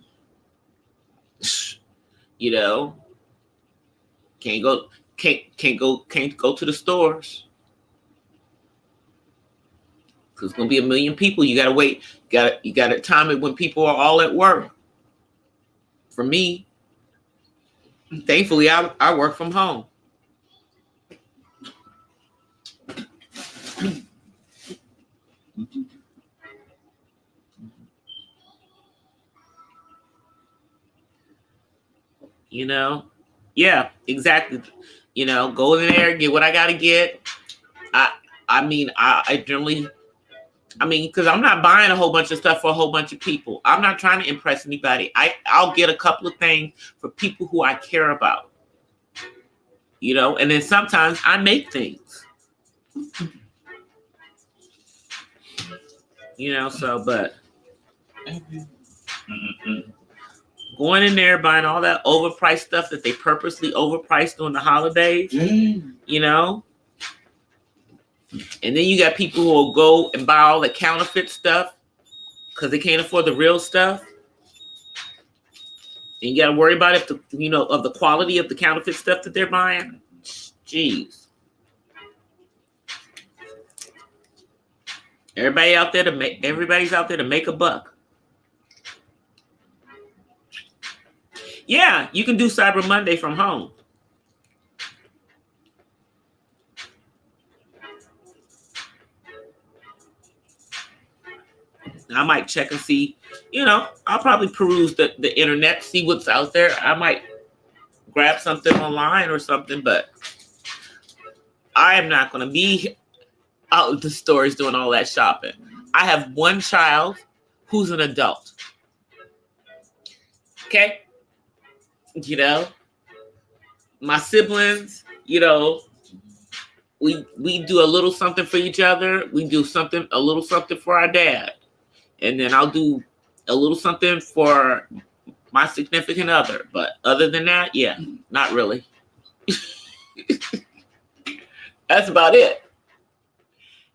You know, can't go to the stores because it's gonna be a million people. You gotta wait. You gotta time it when people are all at work. For me, thankfully, I work from home. You know, yeah, exactly. You know, go in there, get what I gotta get. I mean, I generally, I mean, because I'm not buying a whole bunch of stuff for a whole bunch of people. I'm not trying to impress anybody. I'll get a couple of things for people who I care about. You know, and then sometimes I make things. You know, so but going in there buying all that overpriced stuff that they purposely overpriced on the holidays, you know. And then you got people who will go and buy all the counterfeit stuff because they can't afford the real stuff. And you got to worry about if the, you know, of the quality of the counterfeit stuff that they're buying. Jeez. Everybody's out there to make a buck. Yeah, you can do Cyber Monday from home. I might check and see, you know, I'll probably peruse the internet, see what's out there. I might grab something online or something, but I am not going to be out in the stores doing all that shopping. I have one child who's an adult. Okay? You know, my siblings, you know, we do a little something for each other. We do a little something for our dad. And then I'll do a little something for my significant other. But other than that, yeah, not really. That's about it.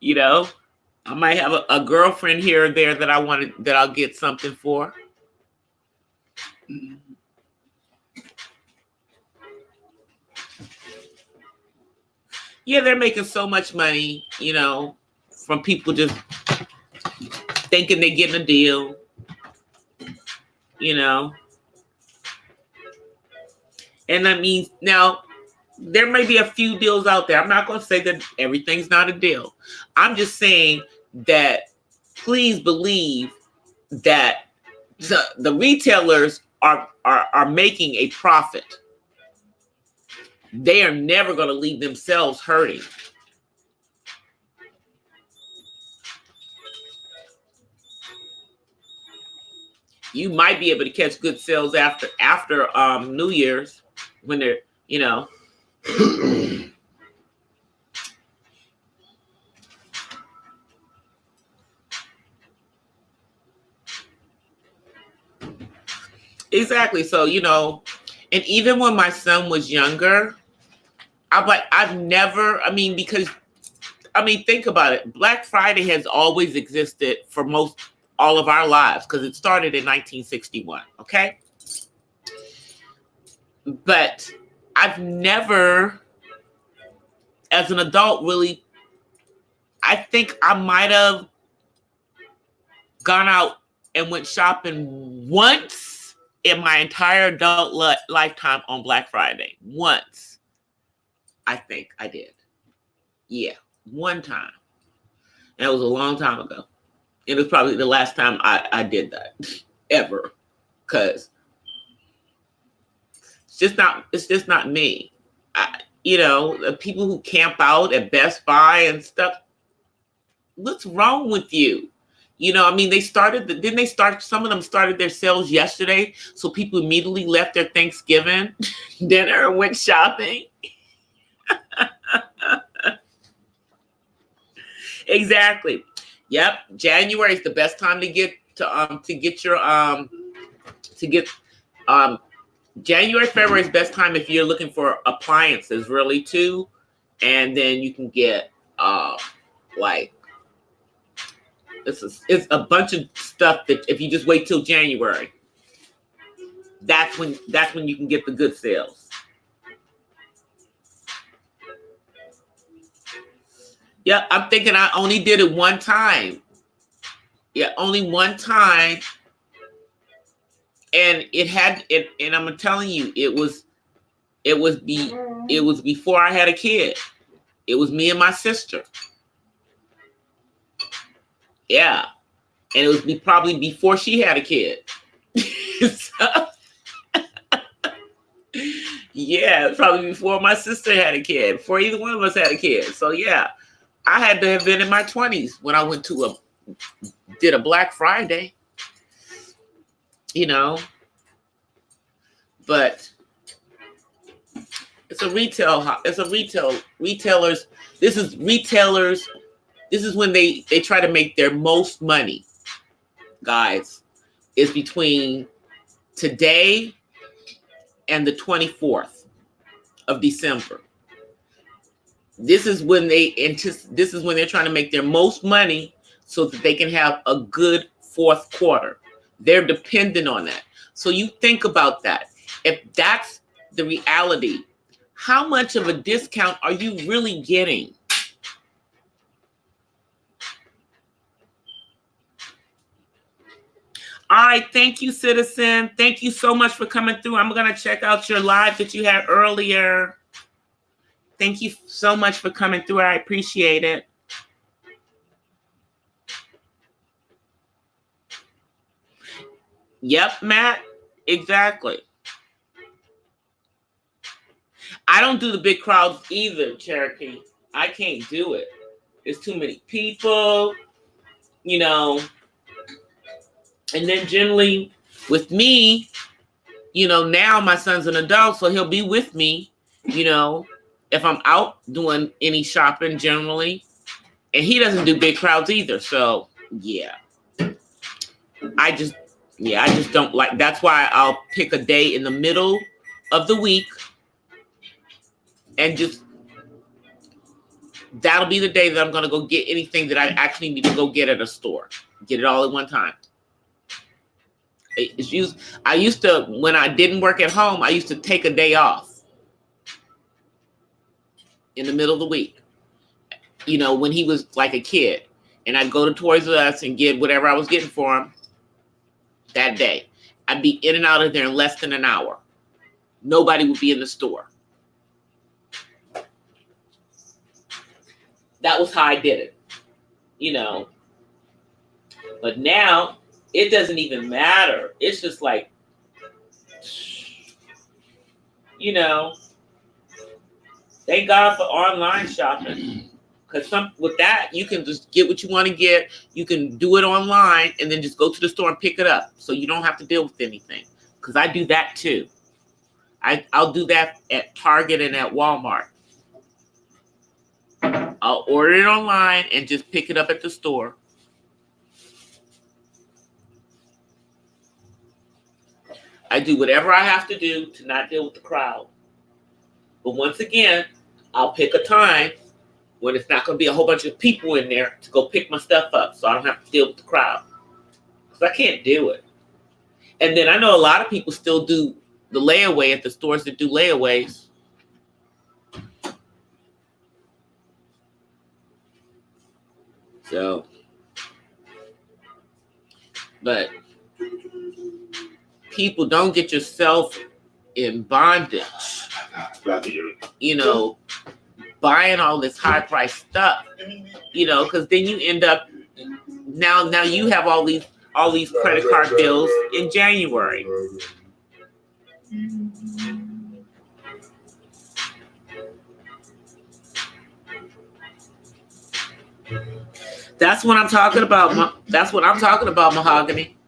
You know, I might have a girlfriend here or there that I'll get something for. Yeah, they're making so much money, you know, from people just thinking they're getting a deal, you know. And that means now there may be a few deals out there. I'm not going to say that everything's not a deal. I'm just saying that please believe that the retailers are making a profit. They are never going to leave themselves hurting. You might be able to catch good sales after New Year's when they're, you know. Exactly. So, you know, and even when my son was younger, I've never, I mean, because I mean, think about it. Black Friday has always existed for all of our lives because it started in 1961. Okay. But I've never, as an adult, really, I think I might have gone out and went shopping once in my entire adult lifetime on Black Friday. Once. I think I did. Yeah, one time. And it was a long time ago. It was probably the last time I did that ever. Because it's just not me. The people who camp out at Best Buy and stuff, what's wrong with you? I mean, some of them started their sales yesterday, so people immediately left their Thanksgiving dinner and went shopping. Exactly. Yep. January is the best time to get January, February is best time if you're looking for appliances, really, too. And then you can get it's a bunch of stuff that if you just wait till January, that's when you can get the good sales. Yeah, I'm thinking I only did it one time. Yeah, only one time. And and I'm telling you, it was before I had a kid. It was me and my sister. Yeah. And it was probably before she had a kid. Yeah, it was probably before my sister had a kid, before either one of us had a kid. So yeah, I had to have been in my 20s when I went to did a Black Friday. But retailers. This is when they try to make their most money, guys. Is between today and the 24th of December. This is when they're trying to make their most money so that they can have a good fourth quarter. They're dependent on that. So you think about that. If that's the reality, how much of a discount are you really getting? All right. Thank you, Citizen. Thank you so much for coming through. I'm going to check out your live that you had earlier. Thank you so much for coming through. I appreciate it. Yep, Matt. Exactly. I don't do the big crowds either, Cherokee. I can't do it. There's too many people, And then generally with me, now my son's an adult, so he'll be with me, if I'm out doing any shopping generally. And he doesn't do big crowds either. So yeah. I just don't like. That's why I'll pick a day in the middle of the week and that'll be the day that I'm going to go get anything that I actually need to go get at a store. Get it all at one time. I used to, when I didn't work at home, I used to take a day off in the middle of the week, when he was like a kid. And I'd go to Toys R Us and get whatever I was getting for him that day. I'd be in and out of there in less than an hour. Nobody would be in the store. That was how I did it, But now it doesn't even matter. It's just like, thank God for online shopping. Because with that, you can just get what you want to get. You can do it online and then just go to the store and pick it up. So you don't have to deal with anything. Because I do that too. I'll do that at Target and at Walmart. I'll order it online and just pick it up at the store. I do whatever I have to do to not deal with the crowd. But once again, I'll pick a time when it's not going to be a whole bunch of people in there to go pick my stuff up, so I don't have to deal with the crowd. Because I can't do it. And then I know a lot of people still do the layaway at the stores that do layaways. So, but people, don't get yourself in bondage. You know, buying all this high price stuff. You know, because then you end up now you have all these credit card bills in January. That's what I'm talking about. That's what I'm talking about, Mahogany.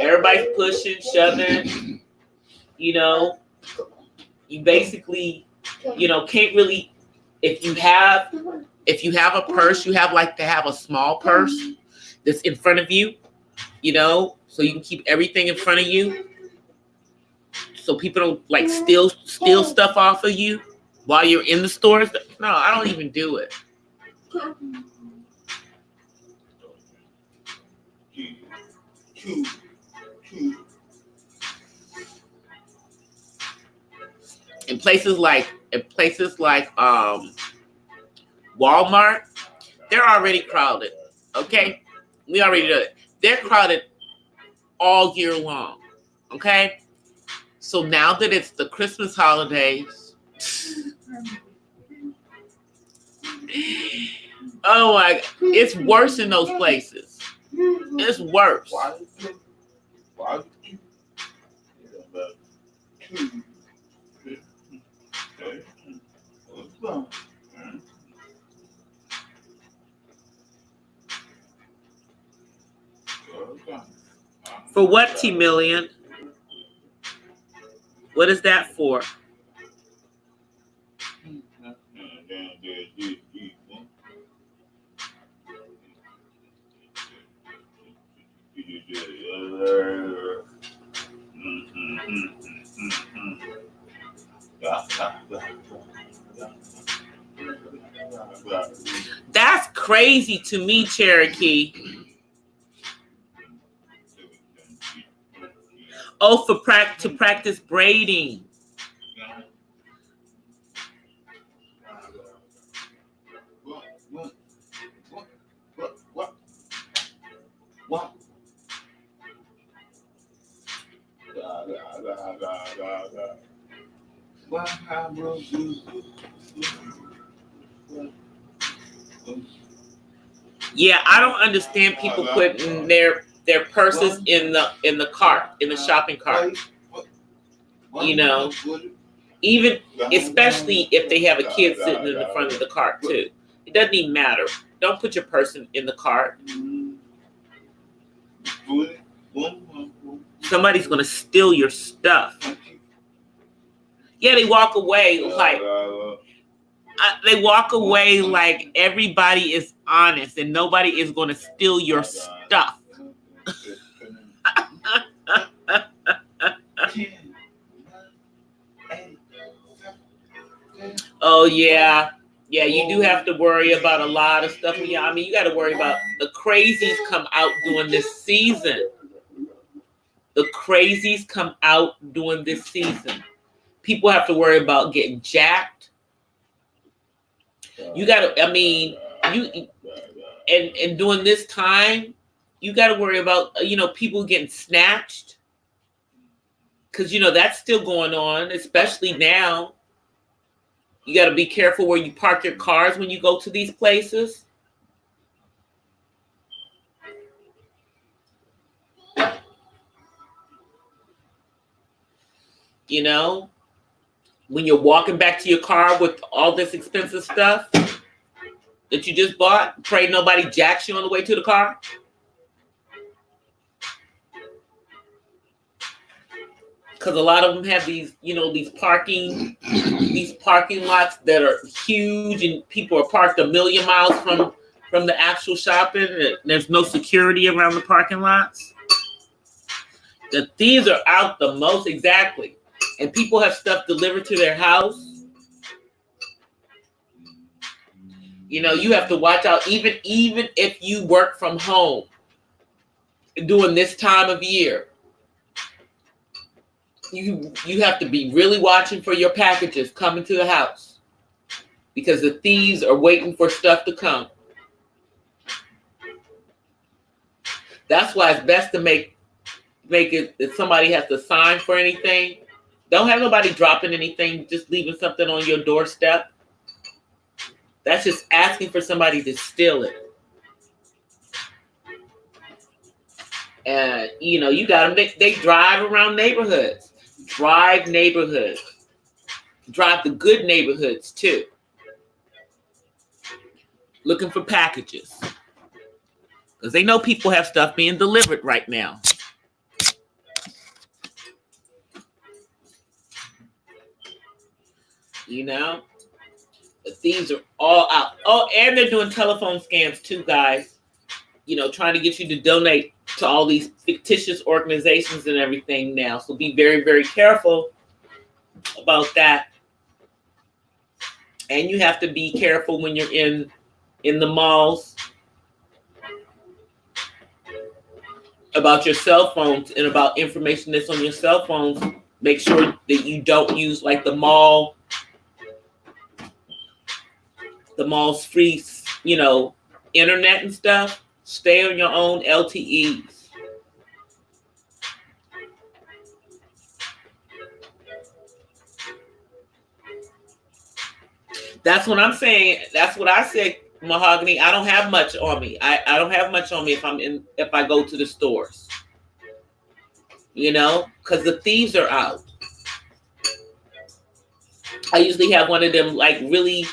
Everybody's pushing, shoving. You know, you basically, you know, can't really. If you have a purse, you have like to have a small purse that's in front of you. You know, so you can keep everything in front of you, so people don't like steal stuff off of you while you're in the stores. No, I don't even do it. In places like Walmart, they're already crowded. Okay, we already know it. They're crowded all year long. Okay, so now that it's the Christmas holidays, oh my, it's worse in those places. It's worse. For what, T-Million? What is that for? That's crazy to me, Cherokee. Oh, to practice braiding. Yeah, I don't understand people putting their purses in the cart, in the shopping cart. You know, even especially if they have a kid sitting in the front of the cart too. It doesn't even matter. Don't put your purse in the cart. Somebody's gonna steal your stuff. Yeah, they walk away like everybody is honest and nobody is gonna steal your stuff. Oh yeah. Yeah, you do have to worry about a lot of stuff. Yeah, I mean, you got to worry about the crazies come out during this season. The crazies come out during this season. People have to worry about getting jacked. You got to, I mean, and during this time, you got to worry about, people getting snatched. Because, that's still going on, especially now. You got to be careful where you park your cars when you go to these places. When you're walking back to your car with all this expensive stuff that you just bought, pray nobody jacks you on the way to the car. Because a lot of them have these, these parking lots that are huge, and people are parked a million miles from the actual shopping. And there's no security around the parking lots. The thieves are out the most, exactly. And people have stuff delivered to their house. You know, you have to watch out, even if you work from home during this time of year. You have to be really watching for your packages coming to the house, because the thieves are waiting for stuff to come. That's why it's best to make it, if somebody has to sign for anything, don't have nobody dropping anything, just leaving something on your doorstep. That's just asking for somebody to steal it. And, you know, you got them, they drive around neighborhoods. Drive neighborhoods. Drive the good neighborhoods, too. Looking for packages. Because they know people have stuff being delivered right now. You know? The thieves are all out. Oh, and they're doing telephone scams too, guys. You know, trying to get you to donate to all these fictitious organizations and everything now. So be very, very careful about that. And you have to be careful when you're in the malls about your cell phones and about information that's on your cell phones. Make sure that you don't use like the mall's free, you know, internet and stuff. Stay on your own LTEs. That's what I'm saying. That's what I said, Mahogany. I don't have much on me. I don't have much on me if I go to the stores. You know, because the thieves are out. I usually have one of them like really,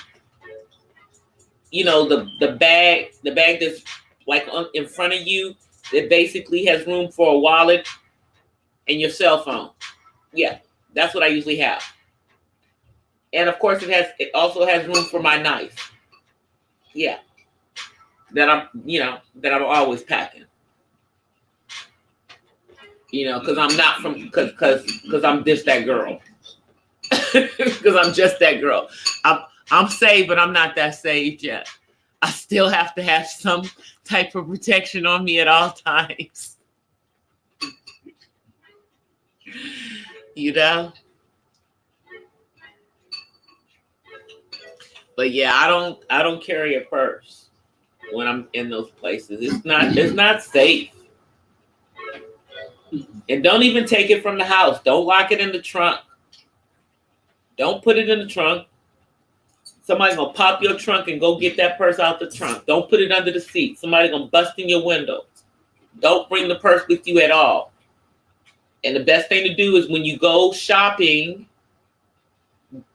you know, the bag that's like in front of you that basically has room for a wallet and your cell phone. Yeah, that's what I usually have. And of course it also has room for my knife. Yeah. That I'm always packing. You know, because I'm not from because I'm just that girl. Because I'm just that girl. I'm saved, but I'm not that saved yet. I still have to have some type of protection on me at all times. You know? But yeah, I don't carry a purse when I'm in those places. It's not safe. And don't even take it from the house. Don't lock it in the trunk. Don't put it in the trunk. Somebody's gonna pop your trunk and go get that purse out the trunk. Don't put it under the seat. Somebody's gonna bust in your window. Don't bring the purse with you at all. And the best thing to do is when you go shopping,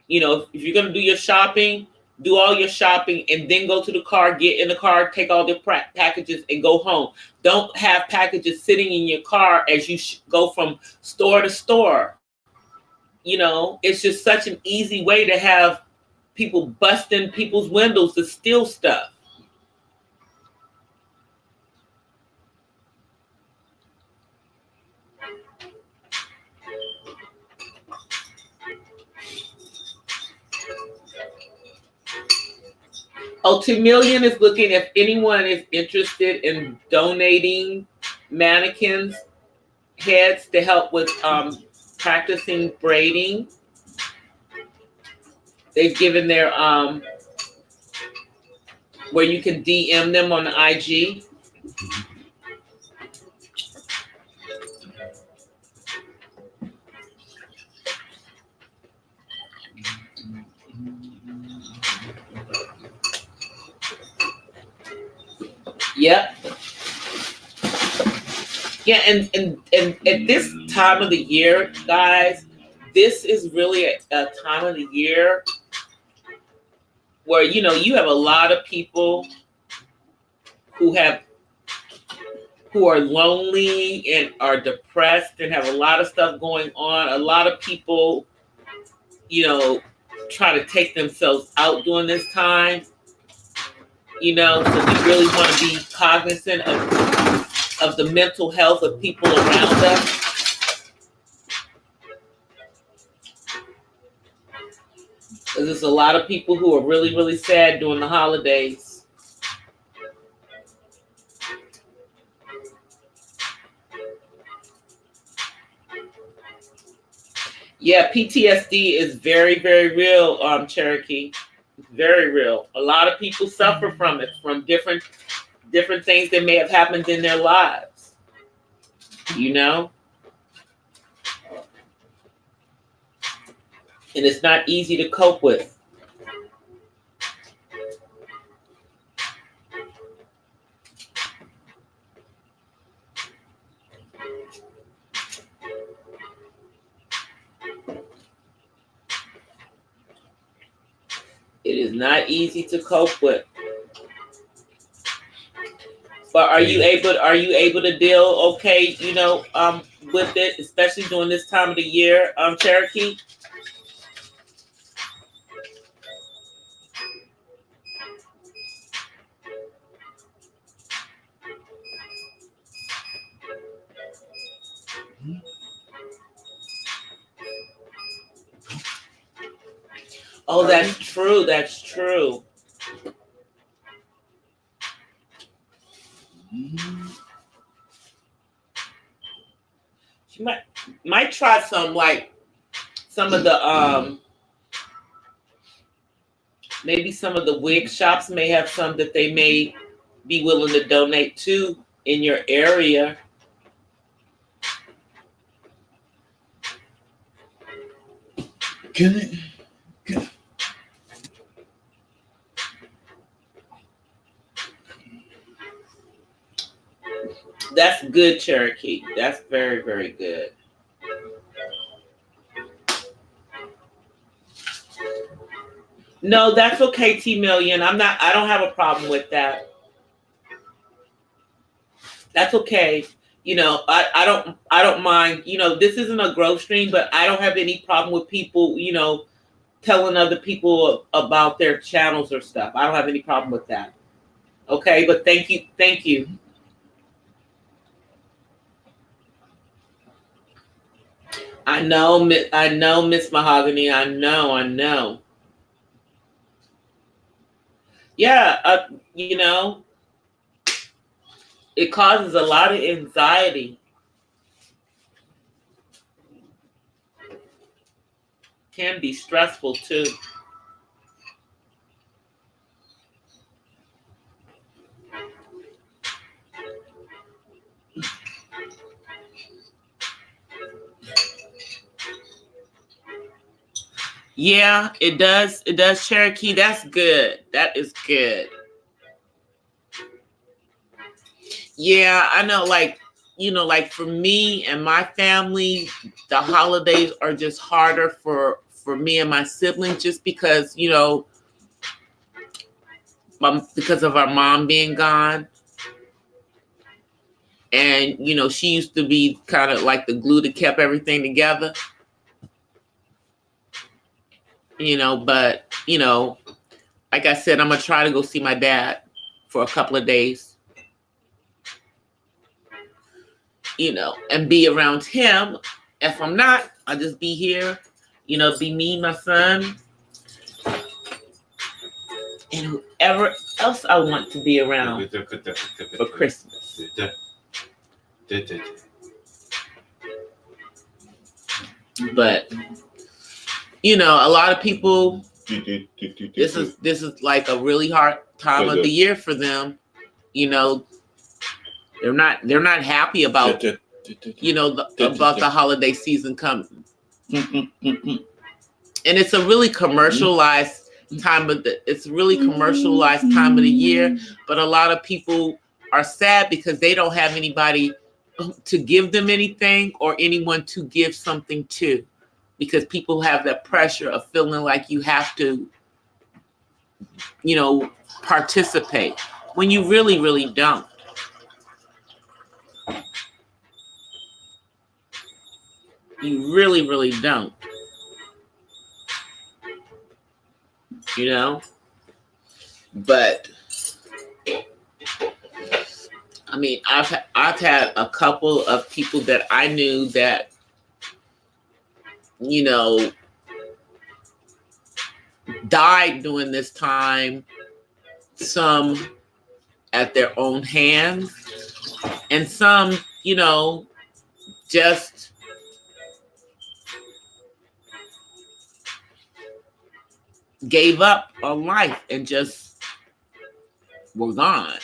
you know, if you're gonna do your shopping, do all your shopping and then go to the car, get in the car, take all the packages and go home. Don't have packages sitting in your car as you go from store to store. You know, it's just such an easy way to have people busting people's windows to steal stuff. Oh, 2 million is looking if anyone is interested in donating mannequins heads to help with practicing braiding. They've given their where you can DM them on the IG. Yep. Yeah, and at this time of the year, guys, this is really a time of the year where, you know, you have a lot of people who are lonely and are depressed and have a lot of stuff going on. A lot of people, you know, try to take themselves out during this time. You know, so we really want to be cognizant of the mental health of people around us. There's a lot of people who are really, really sad during the holidays. Yeah, PTSD is very, very real, Cherokee. Very real. A lot of people suffer from it, from different things that may have happened in their lives. You know? And it's not easy to cope with. It is not easy to cope with. But are you able to deal okay, with it, especially during this time of the year, Cherokee? Oh, that's true. That's true. She might try some of the maybe some of the wig shops may have some that they may be willing to donate to in your area. Can it? That's good, Cherokee. That's very, very good. No, that's okay, T Million. I don't have a problem with that. That's okay. I don't mind. This isn't a growth stream, but I don't have any problem with people, telling other people about their channels or stuff. I don't have any problem with that. Okay, but thank you. I know, Miss Mahogany. I know. Yeah, it causes a lot of anxiety. Can be stressful too. Yeah, it does. It does, Cherokee. That's good. That is good. Yeah, I know. Like for me and my family, the holidays are just harder for me and my siblings, just because because of our mom being gone, and she used to be kind of like the glue that kept everything together. But like I said, I'm gonna try to go see my dad for a couple of days. And be around him. If I'm not, I'll just be here, be me, my son, and whoever else I want to be around for Christmas. But, a lot of people, this is like a really hard time of the year for them. They're not happy about about the holiday season coming. And it's a really commercialized time of the year, but a lot of people are sad because they don't have anybody to give them anything or anyone to give something to, because people have that pressure of feeling like you have to participate when you really, really don't. You really, really don't. But I mean, I've had a couple of people that I knew that died during this time, some at their own hands, and some, just gave up on life and just were gone.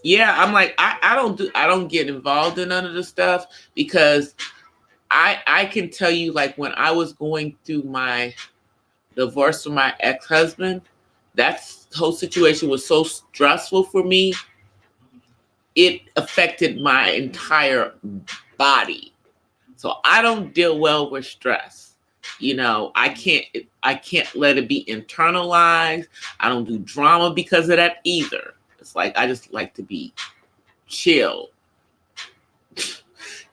Yeah, I'm like, I don't get involved in none of this stuff, because I can tell you, like, when I was going through my divorce from my ex-husband, that whole situation was so stressful for me. It affected my entire body. So I don't deal well with stress. I can't let it be internalized. I don't do drama because of that either. It's like, I just like to be chill. I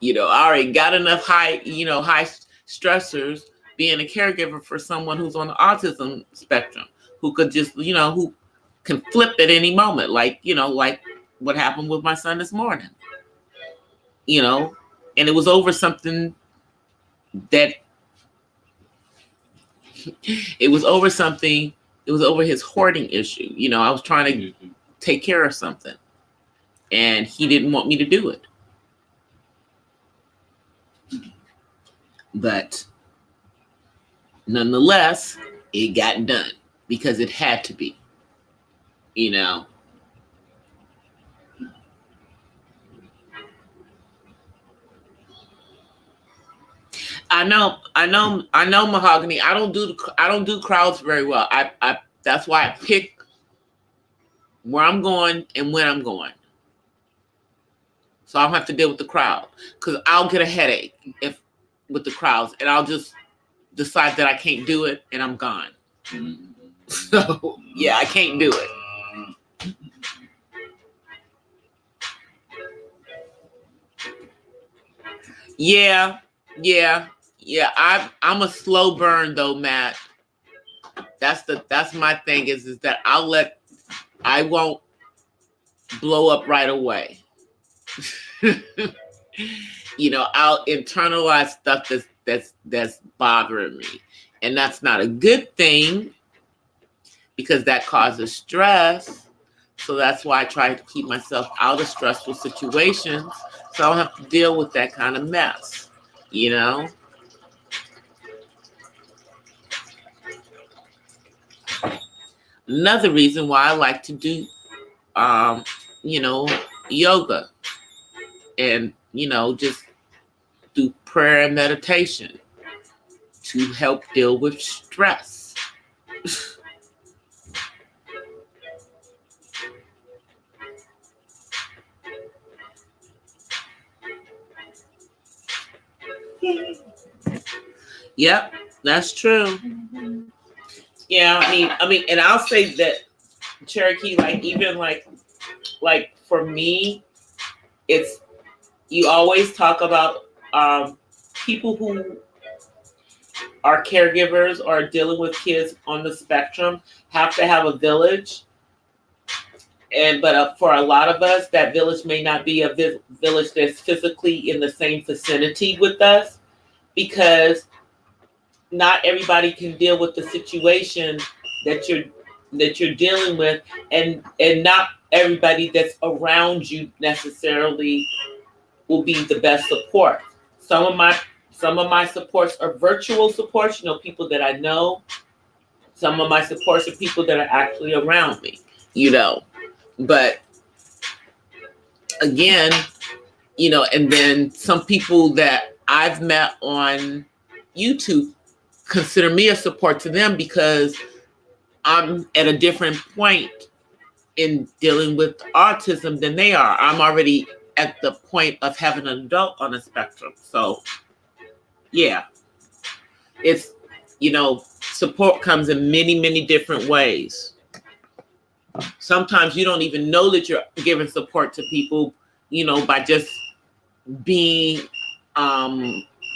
already got enough high stressors being a caregiver for someone who's on the autism spectrum, who could just, who can flip at any moment. Like what happened with my son this morning, and it was over something that it was over his hoarding issue. I was trying to take care of something and he didn't want me to do it. But nonetheless, it got done because it had to be, I know, Mahogany. I don't do crowds very well. I that's why I pick where I'm going and when I'm going. So I don't have to deal with the crowd, because I'll get a headache with the crowds, and I'll just decide that I can't do it and I'm gone. So yeah, I can't do it. Yeah. I'm a slow burn though, Matt. That's my thing is that I won't blow up right away. I'll internalize stuff that's bothering me. And that's not a good thing, because that causes stress. So that's why I try to keep myself out of stressful situations, so I don't have to deal with that kind of mess, Another reason why I like to do, yoga and, just do prayer and meditation to help deal with stress. Yep, that's true. Yeah, I mean, and I'll say that, Cherokee, like, even like for me, it's, you always talk about people who are caregivers or dealing with kids on the spectrum have to have a village. But for a lot of us, that village may not be a village that's physically in the same vicinity with us, because not everybody can deal with the situation that you're dealing with, and not everybody that's around you necessarily will be the best support. Some of my supports are virtual supports, people that I know. Some of my supports are people that are actually around me, But again, and then some people that I've met on YouTube consider me a support to them, because I'm at a different point in dealing with autism than they are. I'm already at the point of having an adult on the spectrum. So yeah, it's, support comes in many, many different ways. Sometimes you don't even know that you're giving support to people, by just being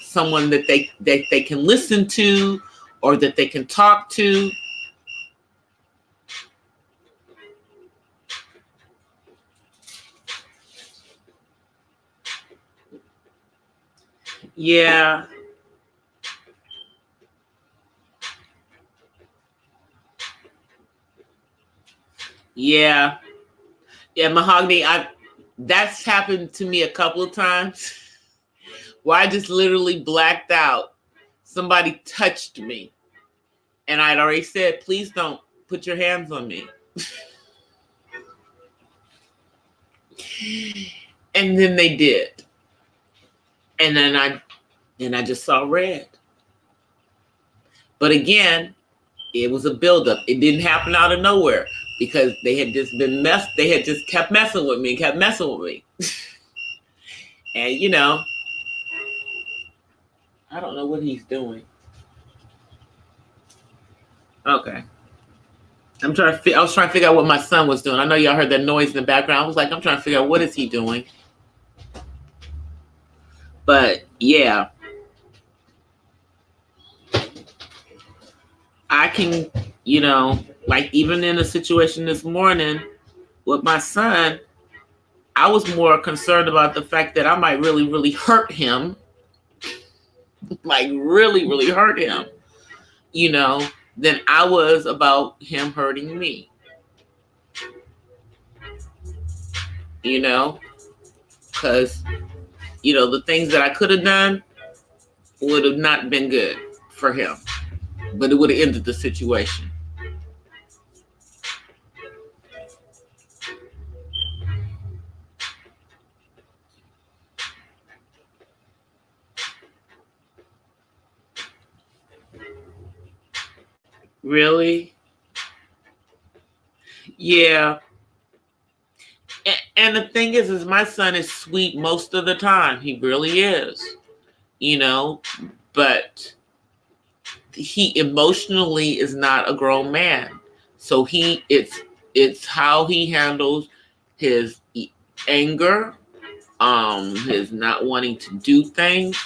someone that they can listen to, or that they can talk to. Yeah. Yeah. Yeah, Mahogany, that's happened to me a couple of times where I just literally blacked out. Somebody touched me. And I'd already said, please don't put your hands on me. And then they did. And then I just saw red. But again, it was a buildup. It didn't happen out of nowhere because they had just kept messing with me. And I don't know what he's doing. Okay. I was trying to figure out what my son was doing. I know y'all heard that noise in the background. I was like, I'm trying to figure out what is he doing. But yeah, I can, like even in a situation this morning with my son, I was more concerned about the fact that I might really, really hurt him. Like really, really hurt him, than I was about him hurting me. Because, the things that I could have done would have not been good for him, but it would have ended the situation. Really? Yeah. And the thing is my son is sweet most of the time. He really is, but he emotionally is not a grown man. So it's how he handles his anger, his not wanting to do things.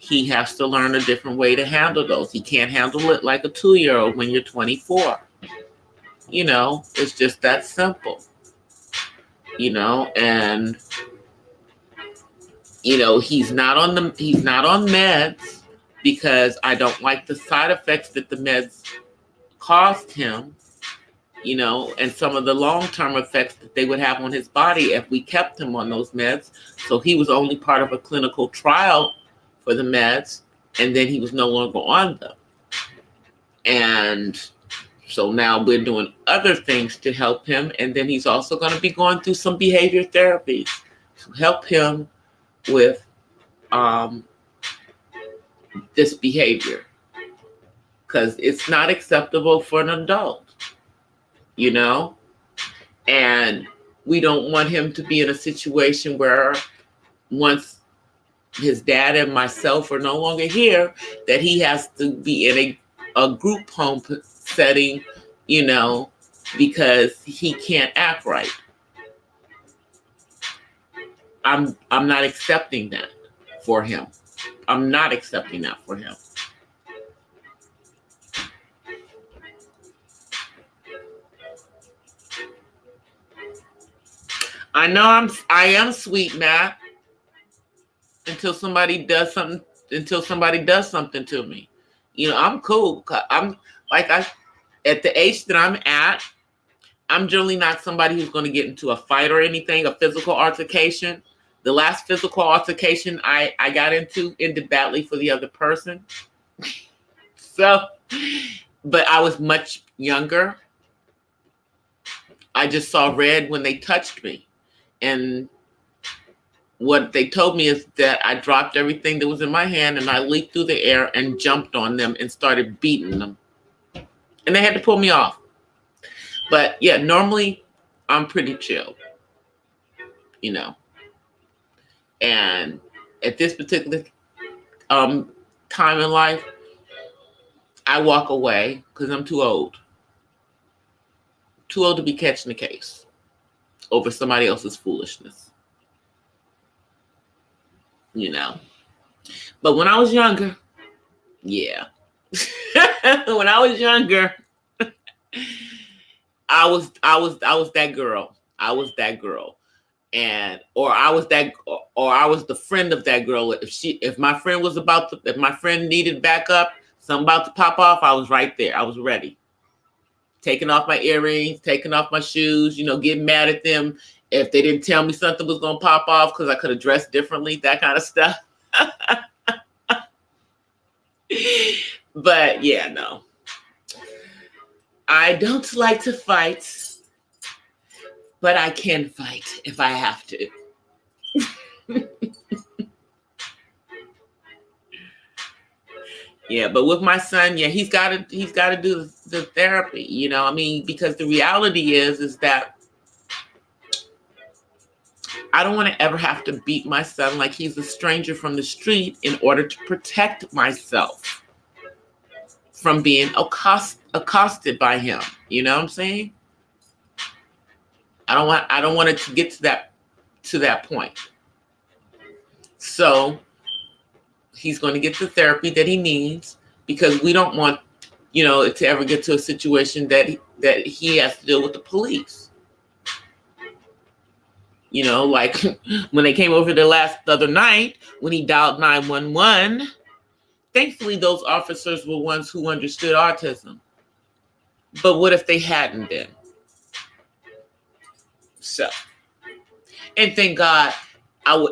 He has to learn a different way to handle those. He can't handle it like a 2-year-old when you're 24. It's just that simple. And he's not on meds because I don't like the side effects that the meds caused him, and some of the long-term effects that they would have on his body if we kept him on those meds. So he was only part of a clinical trial for the meds, and then he was no longer on them. And so now we're doing other things to help him, and then he's also going to be going through some behavior therapies to help him with this behavior, because it's not acceptable for an adult, and we don't want him to be in a situation where once his dad and myself are no longer here, that he has to be in a group home setting, because he can't act right. I'm not accepting that for him. I'm not accepting that for him. I know I am sweet, Matt, until somebody does something to me. I'm cool. I'm like at the age that I'm at, I'm generally not somebody who's going to get into a fight or anything, a physical altercation. The last physical altercation I got into ended badly for the other person. So, but I was much younger. I just saw red when they touched me. And what they told me is that I dropped everything that was in my hand and I leaped through the air and jumped on them and started beating them. And they had to pull me off. But yeah, normally I'm pretty chill, And at this particular time in life, I walk away because I'm too old. Too old to be catching the case over somebody else's foolishness. But when I was younger, yeah. When I was younger, I was that girl. I was that girl. and or I was the friend of that girl. If my friend if my friend needed backup, something about to pop off, I was right there. I was ready. Taking off my earrings, taking off my shoes, getting mad at them if they didn't tell me something was going to pop off because I could have dressed differently, that kind of stuff. But yeah, no. I don't like to fight, but I can fight if I have to. Yeah, but with my son, yeah, he's got to do the therapy, because the reality is that I don't want to ever have to beat my son like he's a stranger from the street in order to protect myself from being accosted by him. You know what I'm saying? I don't want it to get to that point. So he's going to get the therapy that he needs, because we don't want, it to ever get to a situation that he has to deal with the police. Like when they came over the other night, when he dialed 911, thankfully those officers were ones who understood autism. But what if they hadn't been? So, and thank God,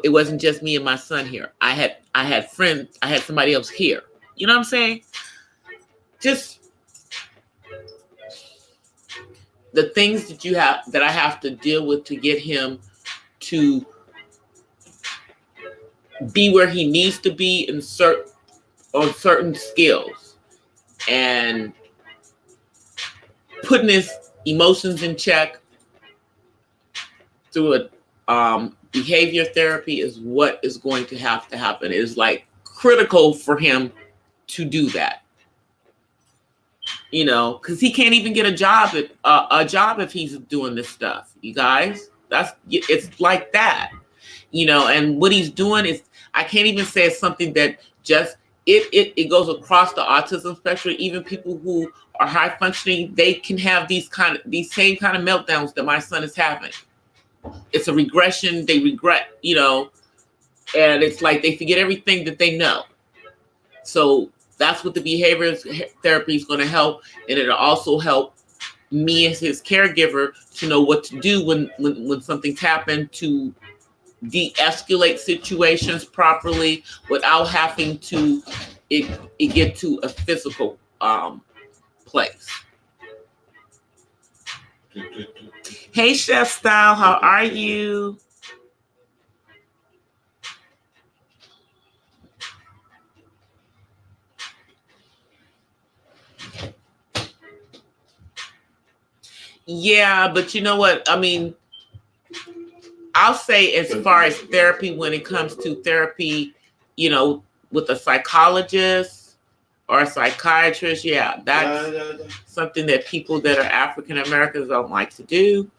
it wasn't just me and my son here. I had friends. I had somebody else here. You know what I'm saying? Just the things that I have to deal with to get him to be where he needs to be on certain skills, and putting his emotions in check through a behavior therapy is what is going to have to happen. It is like critical for him to do that, because he can't even get a job if he's doing this stuff. You guys, it's like that, and what he's doing is, I can't even say it's something that just it goes across the autism spectrum. Even people who are high functioning, they can have these same kind of meltdowns that my son is having. It's a regression. They regret, and it's like they forget everything that they know. So that's what the behavior therapy is going to help. And it'll also help me as his caregiver to know what to do when something's happened, to de-escalate situations properly without having to it get to a physical place. Hey, Chef Style, how are you? Yeah, but you know what? I mean, I'll say as far as therapy, when it comes to therapy, with a psychologist or a psychiatrist, yeah, that's something that people that are African Americans don't like to do.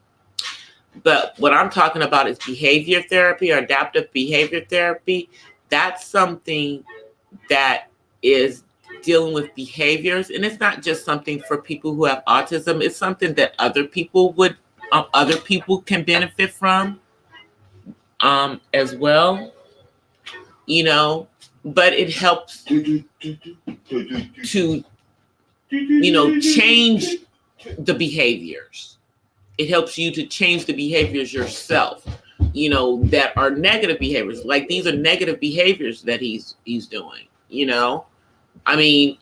But what I'm talking about is behavior therapy or adaptive behavior therapy. That's something that is dealing with behaviors, and it's not just something for people who have autism. It's something that other people can benefit from as well, but it helps to change the behaviors. It helps you to change the behaviors yourself, that are negative behaviors. Like, these are negative behaviors that he's doing. I mean,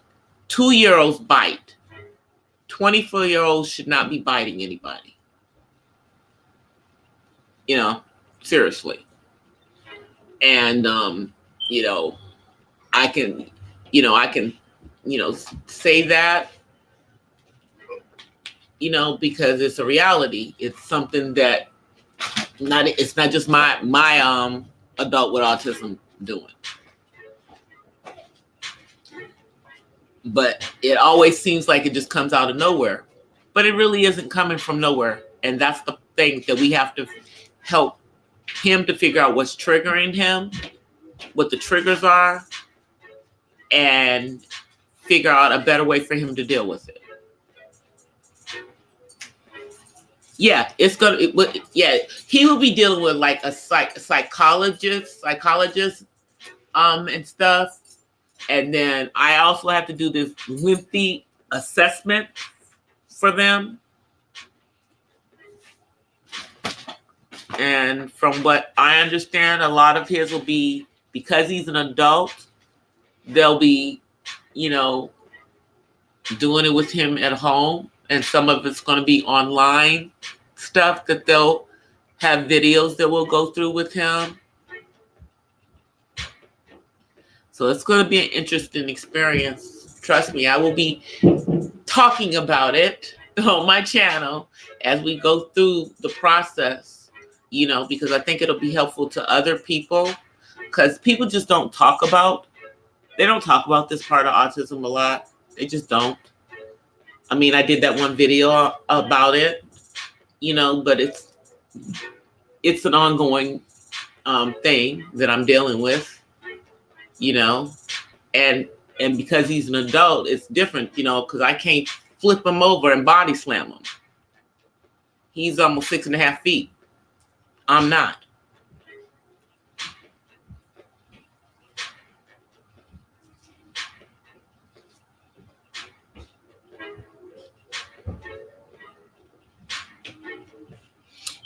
2-year-olds bite. 24-year-olds should not be biting anybody. Seriously. And I can say that, because it's a reality. It's something that it's not just my adult with autism doing. But it always seems like it just comes out of nowhere. But it really isn't coming from nowhere. And that's the thing that we have to help him to figure out what's triggering him, what the triggers are, and figure out a better way for him to deal with it. Yeah, yeah, he will be dealing with like a psychologist, and stuff. And then I also have to do this lengthy assessment for them. And from what I understand, a lot of his will be, because he's an adult, they'll be, doing it with him at home. And some of it's going to be online stuff that they'll have videos that we'll go through with him. So it's going to be an interesting experience. Trust me, I will be talking about it on my channel as we go through the process, because I think it'll be helpful to other people, because people just don't talk about this part of autism a lot. They just don't. I mean, I did that one video about it, but it's an ongoing thing that I'm dealing with, and because he's an adult, it's different, because I can't flip him over and body slam him. He's almost 6.5 feet. I'm not.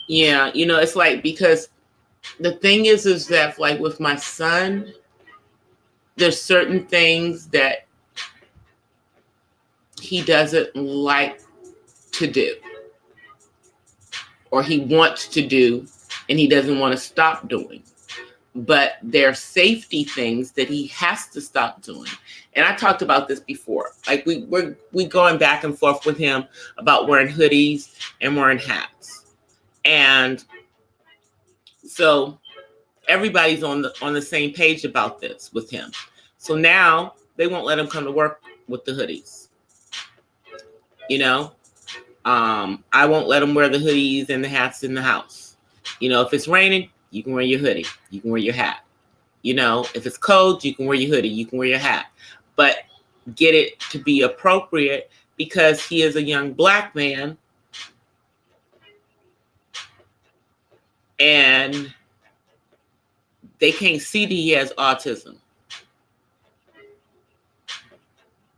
Yeah, it's like, because the thing is that, like, with my son, there's certain things that he doesn't like to do, or he wants to do, and he doesn't want to stop doing. But there are safety things that he has to stop doing. And I talked about this before. Like, we're going back and forth with him about wearing hoodies and wearing hats. And so everybody's on the same page about this with him. So now they won't let him come to work with the hoodies. I won't let him wear the hoodies and the hats in the house. If it's raining, you can wear your hoodie. You can wear your hat. If it's cold, you can wear your hoodie. You can wear your hat. But get it to be appropriate, because he is a young Black man. And they can't see that he has autism.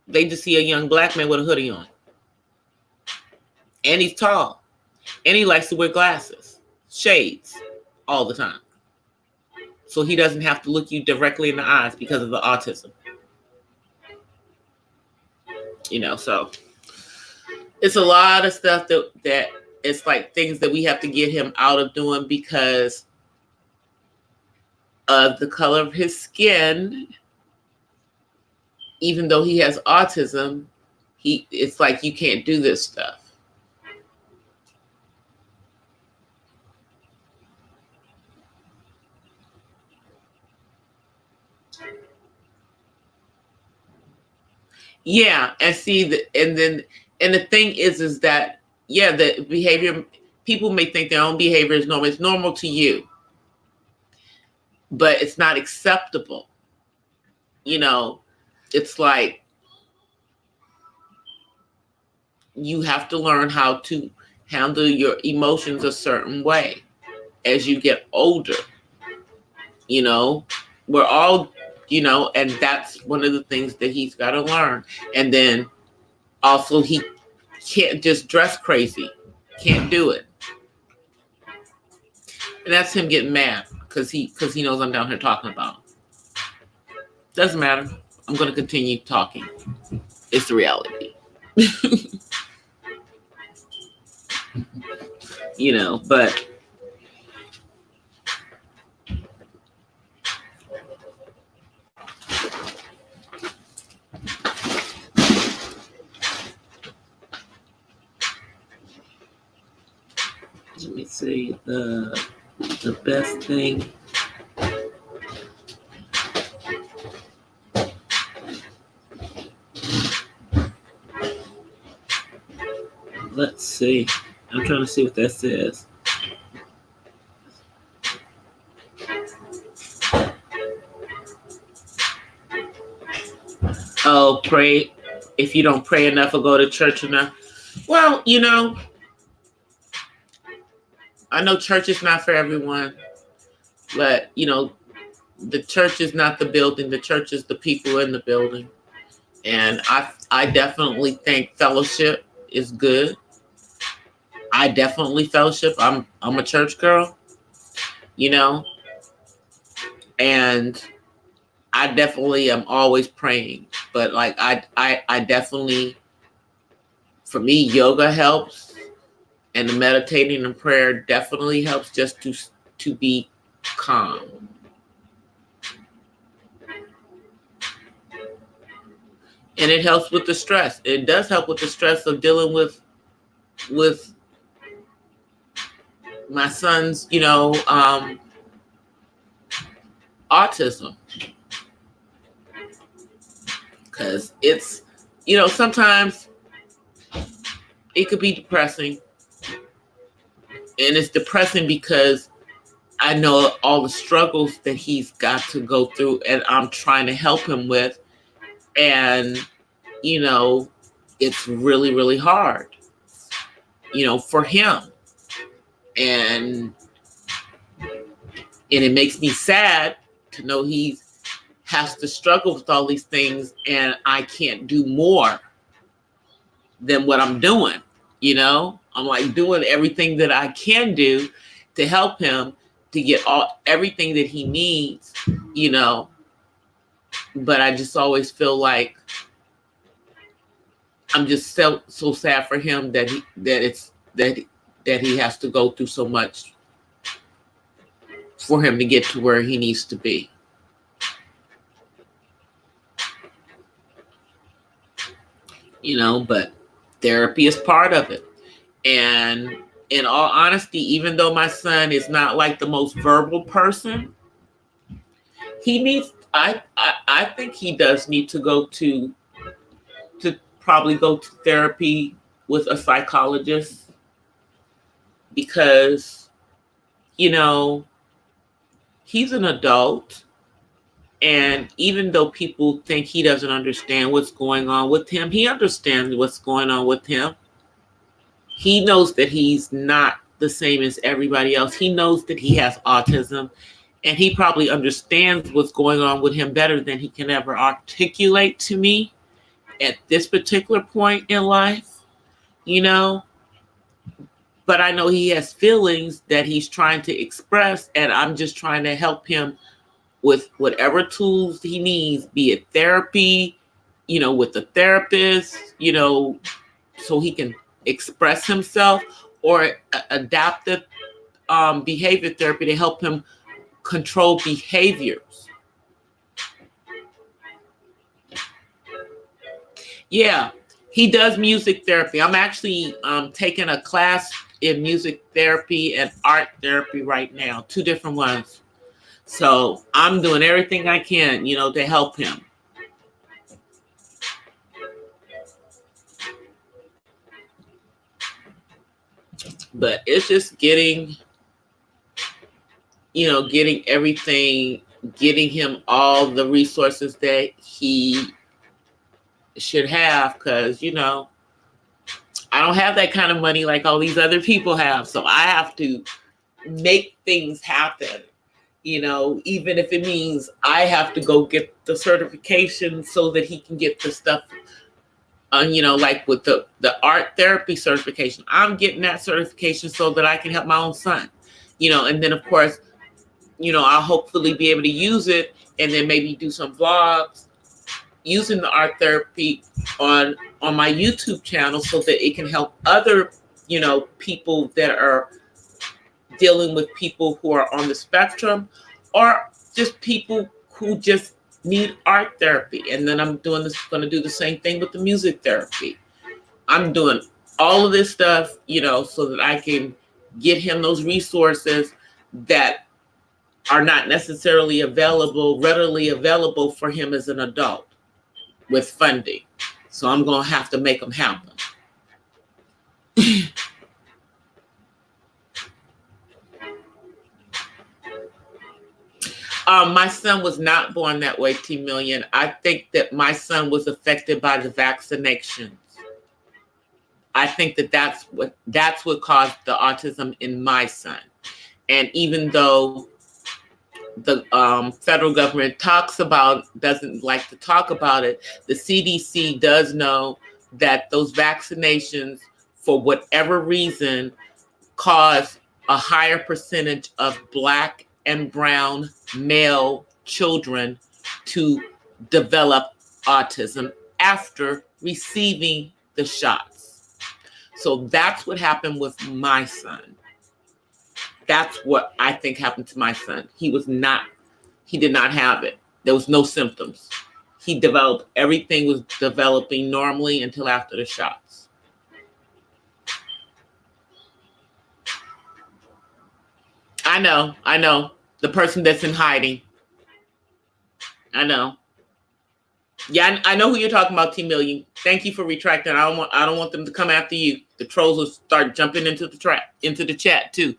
They just see a young Black man with a hoodie on. And he's tall. And he likes to wear glasses, shades, all the time. So he doesn't have to look you directly in the eyes because of the autism. So it's a lot of stuff that it's like things that we have to get him out of doing because of the color of his skin. Even though he has autism, it's like, you can't do this stuff. Yeah, and see, and the thing is that, yeah, the behavior, people may think their own behavior is normal. It's normal to you, but it's not acceptable. It's like, you have to learn how to handle your emotions a certain way as you get older. We're all, and that's one of the things that he's got to learn. And then also, he can't just dress crazy. Can't do it. And that's him getting mad because he knows I'm down here talking about him. Doesn't matter. I'm going to continue talking. It's the reality. But let me see, the best thing. Let's see. I'm trying to see what that says. Oh, pray. If you don't pray enough or go to church enough. Well, I know church is not for everyone, but you know, the church is not the building. The church is the people in the building. And I definitely think fellowship is good. I definitely fellowship. I'm a church girl, you know, and I definitely am always praying. But like I definitely, for me, yoga helps, and the meditating and prayer definitely helps just to be calm. And it helps with the stress. It does help with the stress of dealing with my son's, autism. Because it's, sometimes it could be depressing. And it's depressing because I know all the struggles that he's got to go through and I'm trying to help him with. And, it's really, really hard, for him. And it makes me sad to know he has to struggle with all these things and I can't do more than what I'm doing. I'm like doing everything that I can do to help him to get everything that he needs, but I just always feel like I'm just so sad for him that he has to go through so much for him to get to where he needs to be. But therapy is part of it. And in all honesty, even though my son is not like the most verbal person, I think he does need to go to probably go to therapy with a psychologist because, he's an adult. And even though people think he doesn't understand what's going on with him, he understands what's going on with him. He knows that he's not the same as everybody else. He knows that he has autism, and he probably understands what's going on with him better than he can ever articulate to me at this particular point in life, But I know he has feelings that he's trying to express, and I'm just trying to help him with whatever tools he needs, be it therapy, with a therapist, so he can express himself, or adaptive behavior therapy to help him control behaviors. Yeah, he does music therapy. I'm actually taking a class in music therapy and art therapy right now, 2 different ones. So I'm doing everything I can, to help him. But it's just getting everything, getting him all the resources that he should have, because, I don't have that kind of money like all these other people have. So I have to make things happen, even if it means I have to go get the certification so that he can get the stuff, like with the art therapy certification. I'm getting that certification so that I can help my own son, and then of course, I'll hopefully be able to use it and then maybe do some vlogs using the art therapy on my YouTube channel so that it can help other, people that are dealing with people who are on the spectrum, or just people who just need art therapy. And then I'm going to do the same thing with the music therapy. I'm doing all of this stuff, so that I can get him those resources that are not necessarily readily available for him as an adult with funding. So I'm going to have to make them happen. My son was not born that way, T Million. I think that my son was affected by the vaccinations. I think that that's what caused the autism in my son. And even though the federal government doesn't like to talk about it, the CDC does know that those vaccinations, for whatever reason, cause a higher percentage of Black and brown male children to develop autism after receiving the shots. So that's what happened with my son. That's what I think happened to my son. He did not have it. There was no symptoms. Everything was developing normally until after the shots. I know. The person that's in hiding. I know. Yeah, I know who you're talking about, T Million. Thank you for retracting. I don't want them to come after you. The trolls will start jumping into the chat too.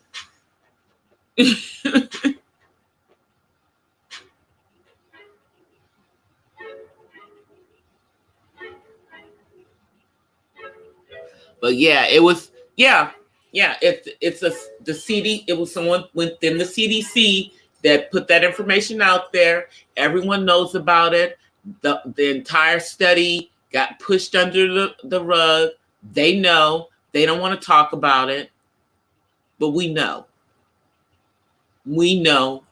But yeah, it was it was someone within the CDC that put that information out there. Everyone knows about it. The entire study got pushed under the rug. They know. They don't want to talk about it. But we know. We know,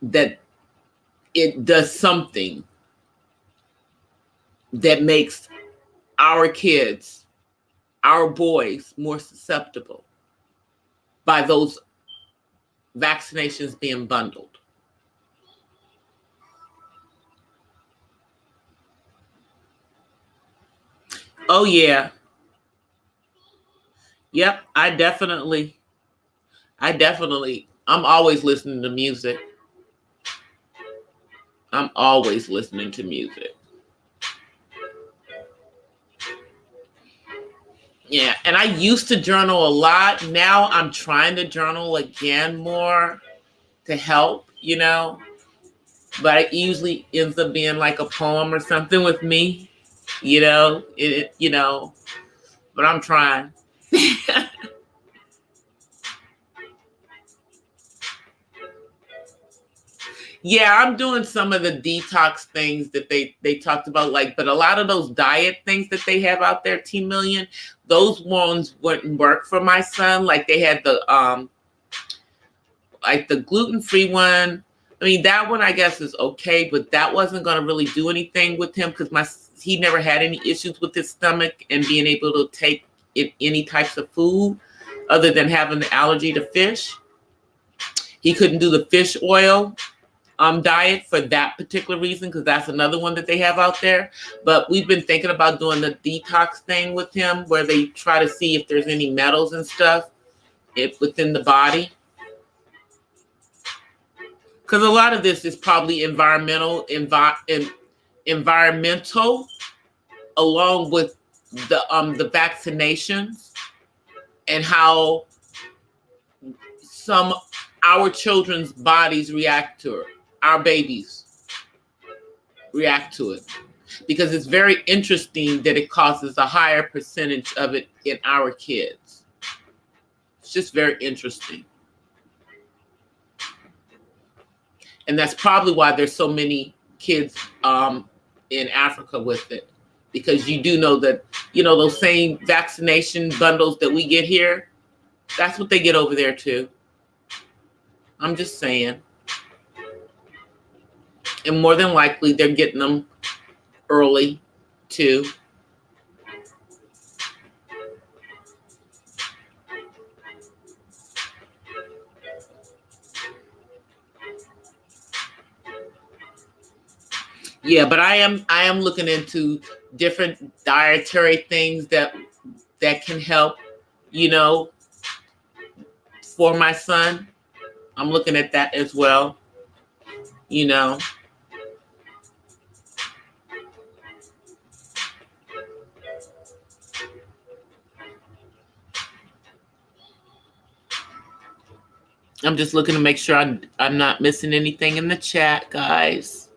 that it does something that makes our kids, our boys, more susceptible by those vaccinations being bundled. Oh yeah. Yep, I'm always listening to music. Yeah, and I used to journal a lot. Now I'm trying to journal again more to help, but it usually ends up being like a poem or something with me, but I'm trying. Yeah, I'm doing some of the detox things that they talked about, but a lot of those diet things that they have out there, T Million, those ones wouldn't work for my son. Like they had the gluten-free one. I mean, that one I guess is okay, but that wasn't going to really do anything with him because he never had any issues with his stomach and being able to take any types of food other than having the allergy to fish. He couldn't do the fish oil diet for that particular reason, because that's another one that they have out there. But we've been thinking about doing the detox thing with him, where they try to see if there's any metals and stuff within the body. Because a lot of this is probably environmental, along with the vaccinations and how our children's bodies react to it. Our babies react to it, because it's very interesting that it causes a higher percentage of it in our kids. It's just very interesting. And that's probably why there's so many kids in Africa with it, because you do know that, those same vaccination bundles that we get here, that's what they get over there too. I'm just saying. And more than likely, they're getting them early, too. Yeah, but I am looking into different dietary things that can help, for my son. I'm looking at that as well, I'm just looking to make sure I'm not missing anything in the chat, guys.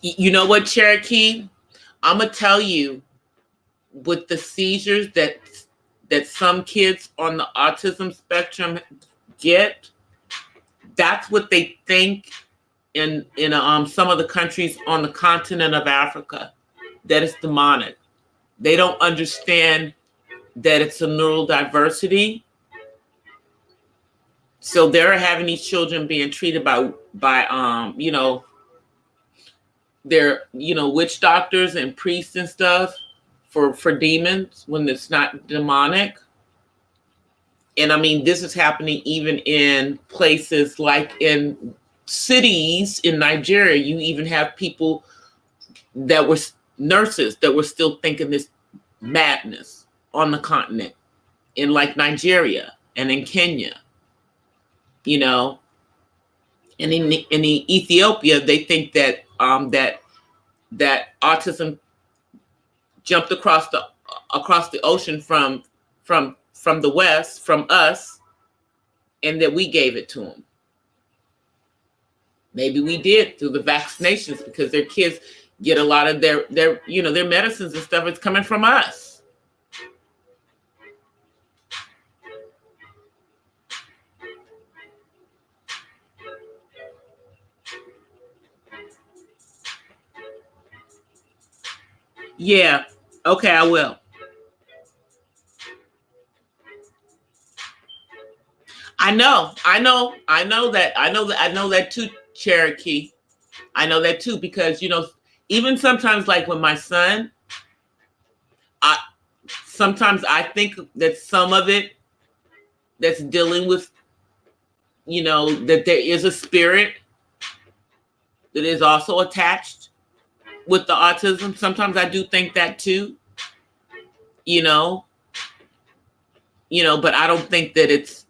You know what, Cherokee? I'm gonna tell you, with the seizures that some kids on the autism spectrum get, that's what they think in some of the countries on the continent of Africa, that it's demonic. They don't understand that it's a neural diversity. So they're having these children being treated by their witch doctors and priests and stuff for demons when it's not demonic. And I mean, this is happening even in places like in cities in Nigeria. You even have people that were nurses that were still thinking this madness on the continent, in like Nigeria and in Kenya, and in Ethiopia, they think that that autism jumped across the ocean from the West, from us, and that we gave it to them. Maybe we did through the vaccinations, because their kids get a lot of their medicines and stuff. It's coming from us. Yeah. Okay, I will. I know that too, Cherokee. I know that too, because even sometimes, like with my son, sometimes I think that some of it that's dealing with, that there is a spirit that is also attached with the autism. Sometimes I do think that too, but I don't think that it's,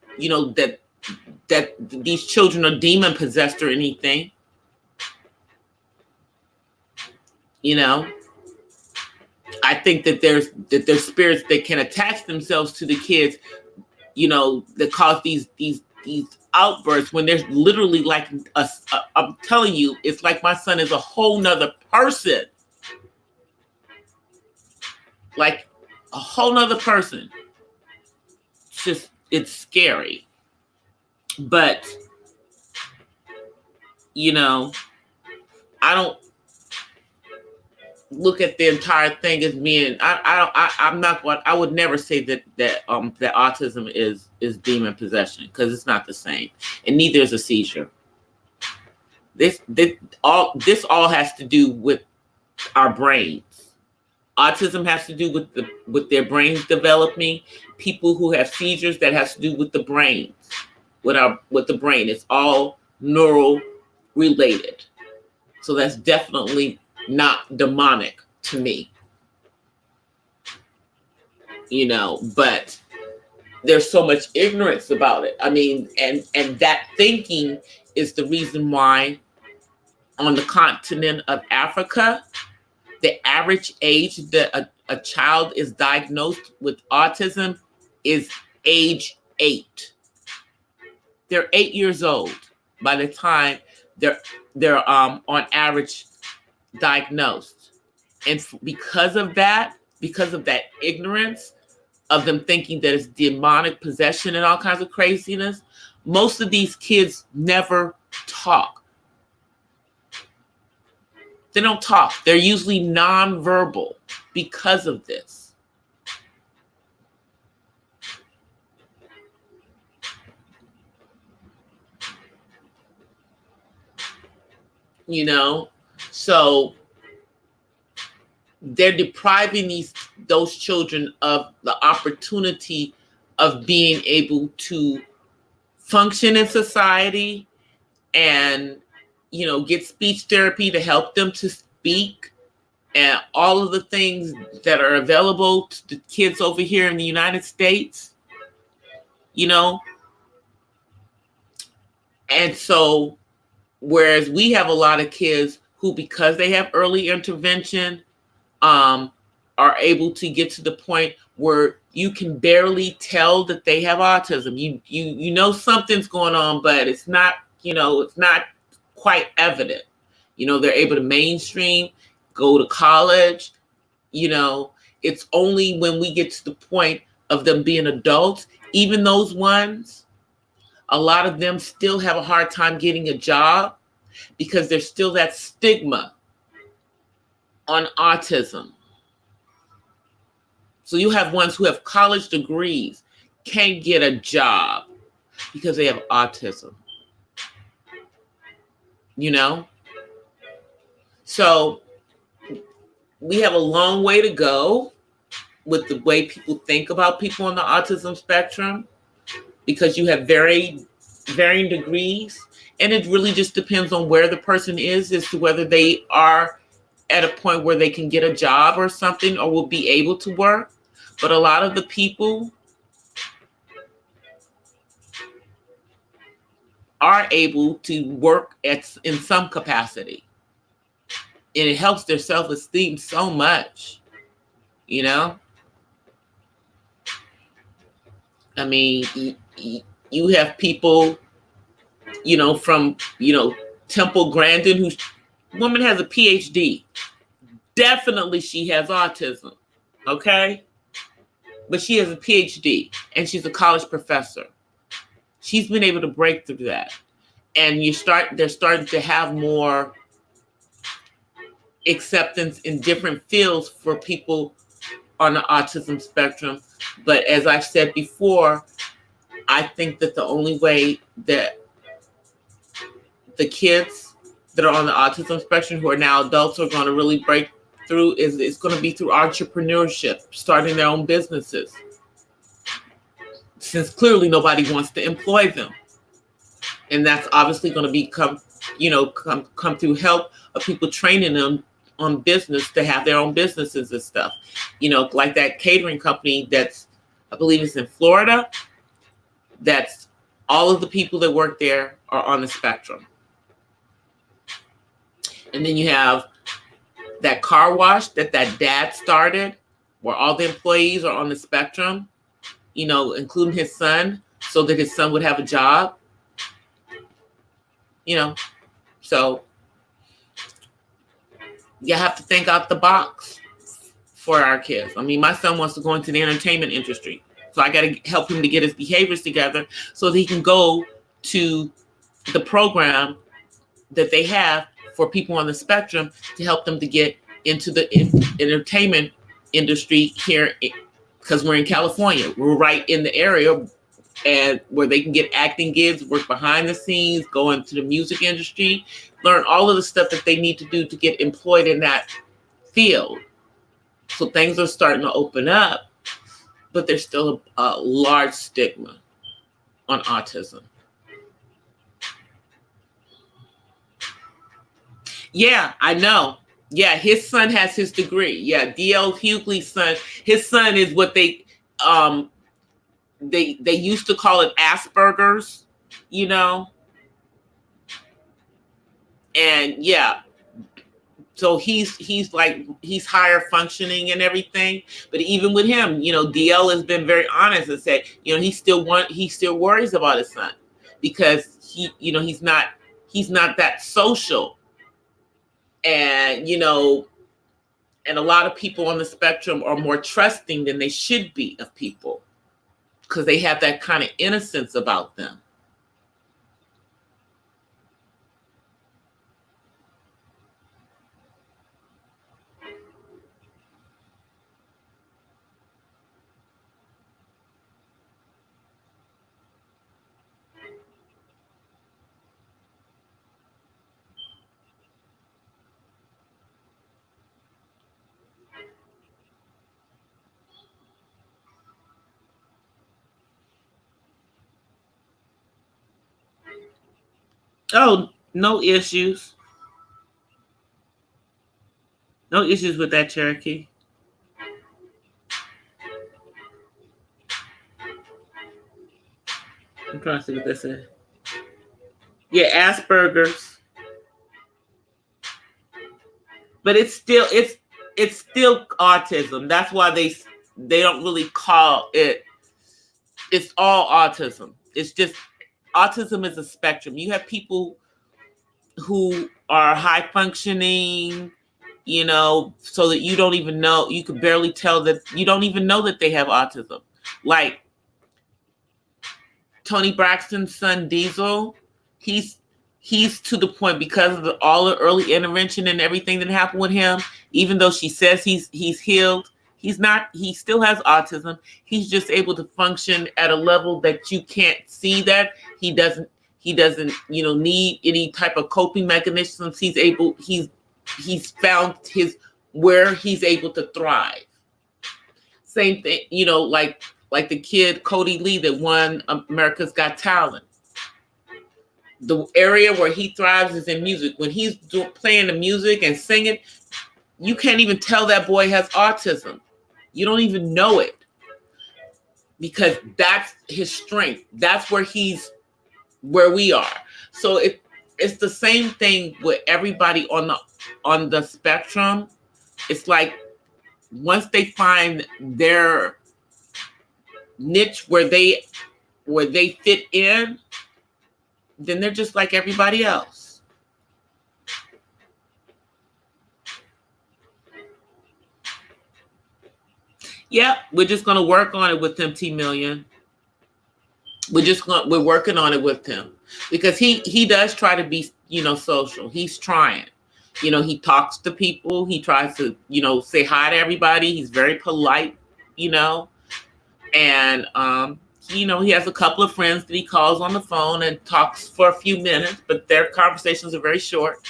that these children are demon possessed or anything. I think that there's spirits that can attach themselves to the kids, that cause these outbursts when there's literally like I'm telling you, it's like my son is a whole nother person. Like a whole nother person. It's scary. But I don't look at the entire thing as being. I would never say that autism is demon possession, because it's not the same, and neither is a seizure. This all has to do with our brains. Autism has to do with their brains developing. People who have seizures, that has to do with the brains, with the brain. It's all neural related. So that's definitely not demonic to me. But there's so much ignorance about it. I mean, and that thinking is the reason why on the continent of Africa, the average age that a child is diagnosed with autism is age 8. They're 8 years old by the time they're on average diagnosed. And because of that ignorance of them thinking that it's demonic possession and all kinds of craziness, most of these kids never talk. They don't talk. They're usually nonverbal because of this. So they're depriving those children of the opportunity of being able to function in society and get speech therapy to help them to speak, and all of the things that are available to the kids over here in the United States, and so whereas we have a lot of kids who, because they have early intervention, are able to get to the point where you can barely tell that they have autism. You know something's going on, but it's not, it's not quite evident. They're able to mainstream, go to college. It's only when we get to the point of them being adults, even those ones, a lot of them still have a hard time getting a job because there's still that stigma on autism. So you have ones who have college degrees, can't get a job because they have autism. So we have a long way to go with the way people think about people on the autism spectrum, because you have varying degrees, and it really just depends on where the person is as to whether they are at a point where they can get a job or something or will be able to work. But a lot of the people are able to work in some capacity, and it helps their self-esteem so much. I mean, you have people, from, Temple Grandin, whose woman has a PhD. Definitely she has autism, okay? But she has a PhD, and she's a college professor. She's been able to break through that. And they're starting to have more acceptance in different fields for people on the autism spectrum. But as I've said before, I think that the only way that the kids that are on the autism spectrum who are now adults are going to really break through is it's going to be through entrepreneurship, starting their own businesses. Since clearly nobody wants to employ them. And that's obviously going to come through help of people training them on business to have their own businesses and stuff. Like that catering company that's, I believe it's in Florida, that's all of the people that work there are on the spectrum. And then you have that car wash that dad started, where all the employees are on the spectrum, including his son, so that his son would have a job. So you have to think out the box for our kids. I mean, my son wants to go into the entertainment industry, so I got to help him to get his behaviors together so that he can go to the program that they have for people on the spectrum to help them to get into the entertainment industry here, because we're in California. We're right in the area and where they can get acting gigs, work behind the scenes, go into the music industry, learn all of the stuff that they need to do to get employed in that field. So things are starting to open up, but there's still a large stigma on autism. Yeah, I know. Yeah, his son has his degree. Yeah, D.L. Hughley's son. His son is what they used to call it Asperger's, And yeah, so he's higher functioning and everything. But even with him, DL has been very honest and said, he still worries about his son because he's not that social. And, and a lot of people on the spectrum are more trusting than they should be of people because they have that kind of innocence about them. Oh, no issues. No issues with that, Cherokee. I'm trying to see what this is. Yeah, Asperger's. But it's still autism. That's why they don't really call it. It's all autism. It's just autism is a spectrum. You have people who are high functioning, you know, so that you don't even know, you could barely tell that you don't even know that they have autism. Like Tony Braxton's son Diesel, he's to the point because of all the early intervention and everything that happened with him. Even though she says he's healed, he's not. He still has autism. He's just able to function at a level that you can't see that he doesn't. He doesn't, you know, need any type of coping mechanisms. He's able. He's found his where he's able to thrive. Same thing, you know, like the kid Cody Lee that won America's Got Talent. The area where he thrives is in music. When he's playing the music and singing, you can't even tell that boy has autism. You don't even know it because that's his strength. That's where we are. So it's the same thing with everybody on the spectrum. It's like once they find their niche where they fit in, then they're just like everybody else. Yeah, we're just gonna work on it with him, T Million. We're working on it with him because he does try to be, you know, social. He's trying. You know, he talks to people. He tries to, you know, say hi to everybody. He's very polite, you know, and you know, he has a couple of friends that he calls on the phone and talks for a few minutes, but their conversations are very short,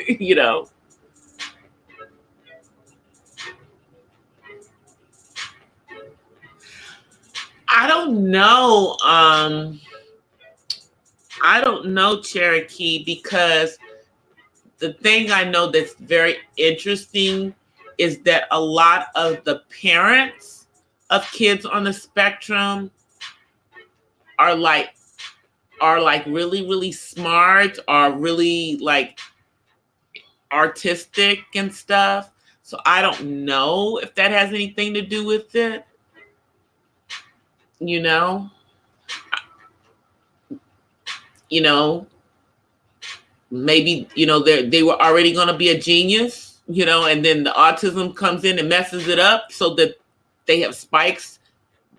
you know. I don't know. I don't know, Cherokee, because the thing I know that's very interesting is that a lot of the parents of kids on the spectrum are like really, really smart, are really like artistic and stuff. So I don't know if that has anything to do with it. You know, maybe, you know, they were already going to be a genius, you know, and then the autism comes in and messes it up so that they have spikes,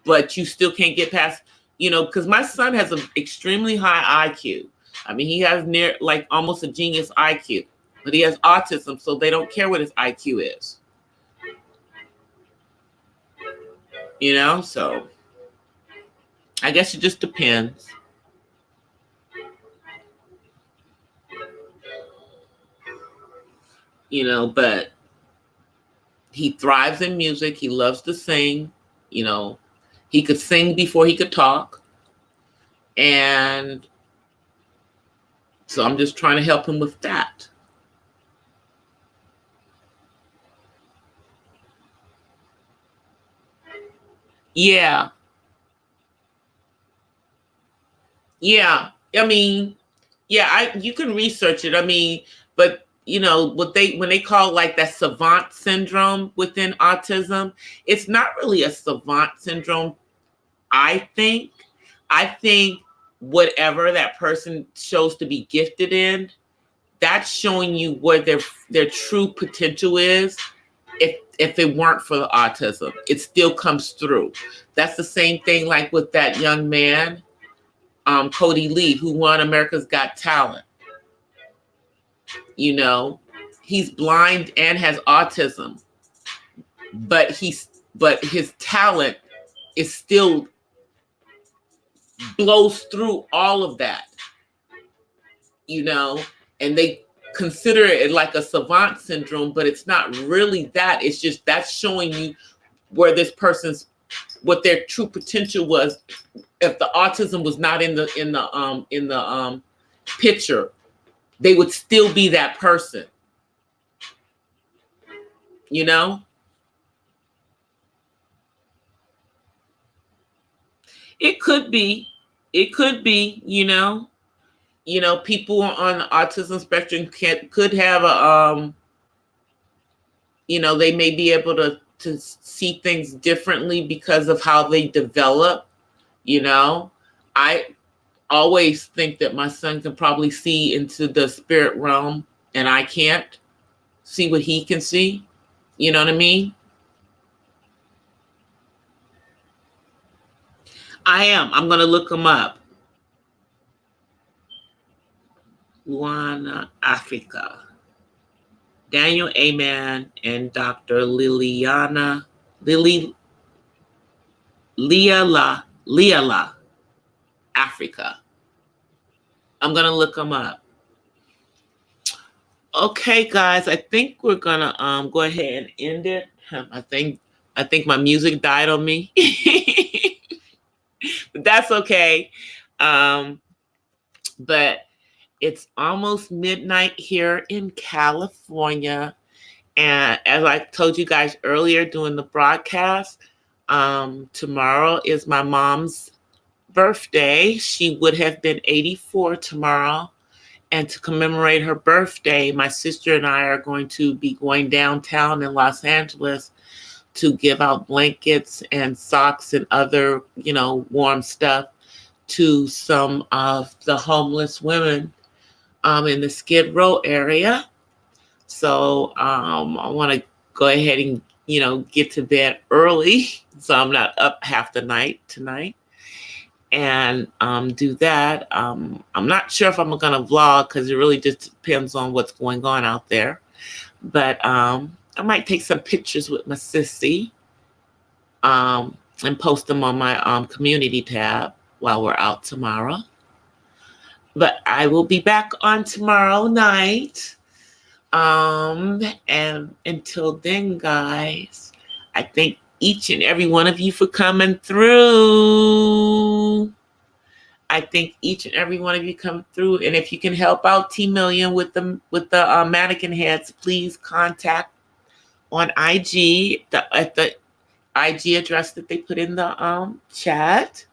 but you still can't get past, you know, because my son has an extremely high IQ. I mean, he has near like almost a genius IQ, but he has autism, so they don't care what his IQ is. You know, so I guess it just depends. You know, but he thrives in music. He loves to sing. You know, he could sing before he could talk. And so I'm just trying to help him with that. Yeah. Yeah. I mean, yeah, you can research it. I mean, but you know, when they call like that savant syndrome within autism, it's not really a savant syndrome, I think. I think whatever that person shows to be gifted in, that's showing you where their true potential is. If it weren't for the autism, it still comes through. That's the same thing like with that young man, Cody Lee, who won America's Got Talent. You know, he's blind and has autism, but his talent is still blows through all of that. You know, and they consider it like a savant syndrome, but it's not really that. It's just that's showing you where this person's what their true potential was. If the autism was not in the picture, they would still be that person. You know? It could be, you know. You know, people on the autism spectrum could have a you know, they may be able to see things differently because of how they develop, you know. always think that my son can probably see into the spirit realm and I can't see what he can see. You know what I mean? I am. I'm going to look him up. Luana, Africa. Daniel Amen and Dr. Liliana, Liala, Africa. I'm going to look them up. Okay, guys, I think we're going to go ahead and end it. I think my music died on me. But that's okay. But it's almost midnight here in California. And as I told you guys earlier during the broadcast, tomorrow is my mom's birthday. She would have been 84 tomorrow. And to commemorate her birthday, my sister and I are going to be going downtown in Los Angeles to give out blankets and socks and other, warm stuff to some of the homeless women in the Skid Row area. So I want to go ahead and, get to bed early so I'm not up half the night tonight and do that. I'm not sure if I'm going to vlog because it really just depends on what's going on out there. But I might take some pictures with my sissy and post them on my community tab while we're out tomorrow. But I will be back on tomorrow night. And until then, guys, I thank each and every one of you for coming through. I thank each and every one of you come through. And if you can help out T Million with the mannequin heads, please contact on IG at the IG address that they put in the chat.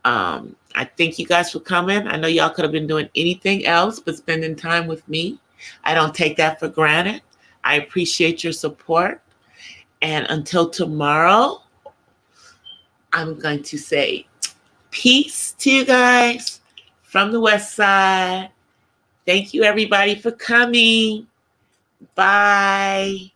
I thank you guys for coming. I know y'all could have been doing anything else but spending time with me. I don't take that for granted. I appreciate your support. And until tomorrow, I'm going to say peace to you guys from the West Side. Thank you, everybody, for coming. Bye.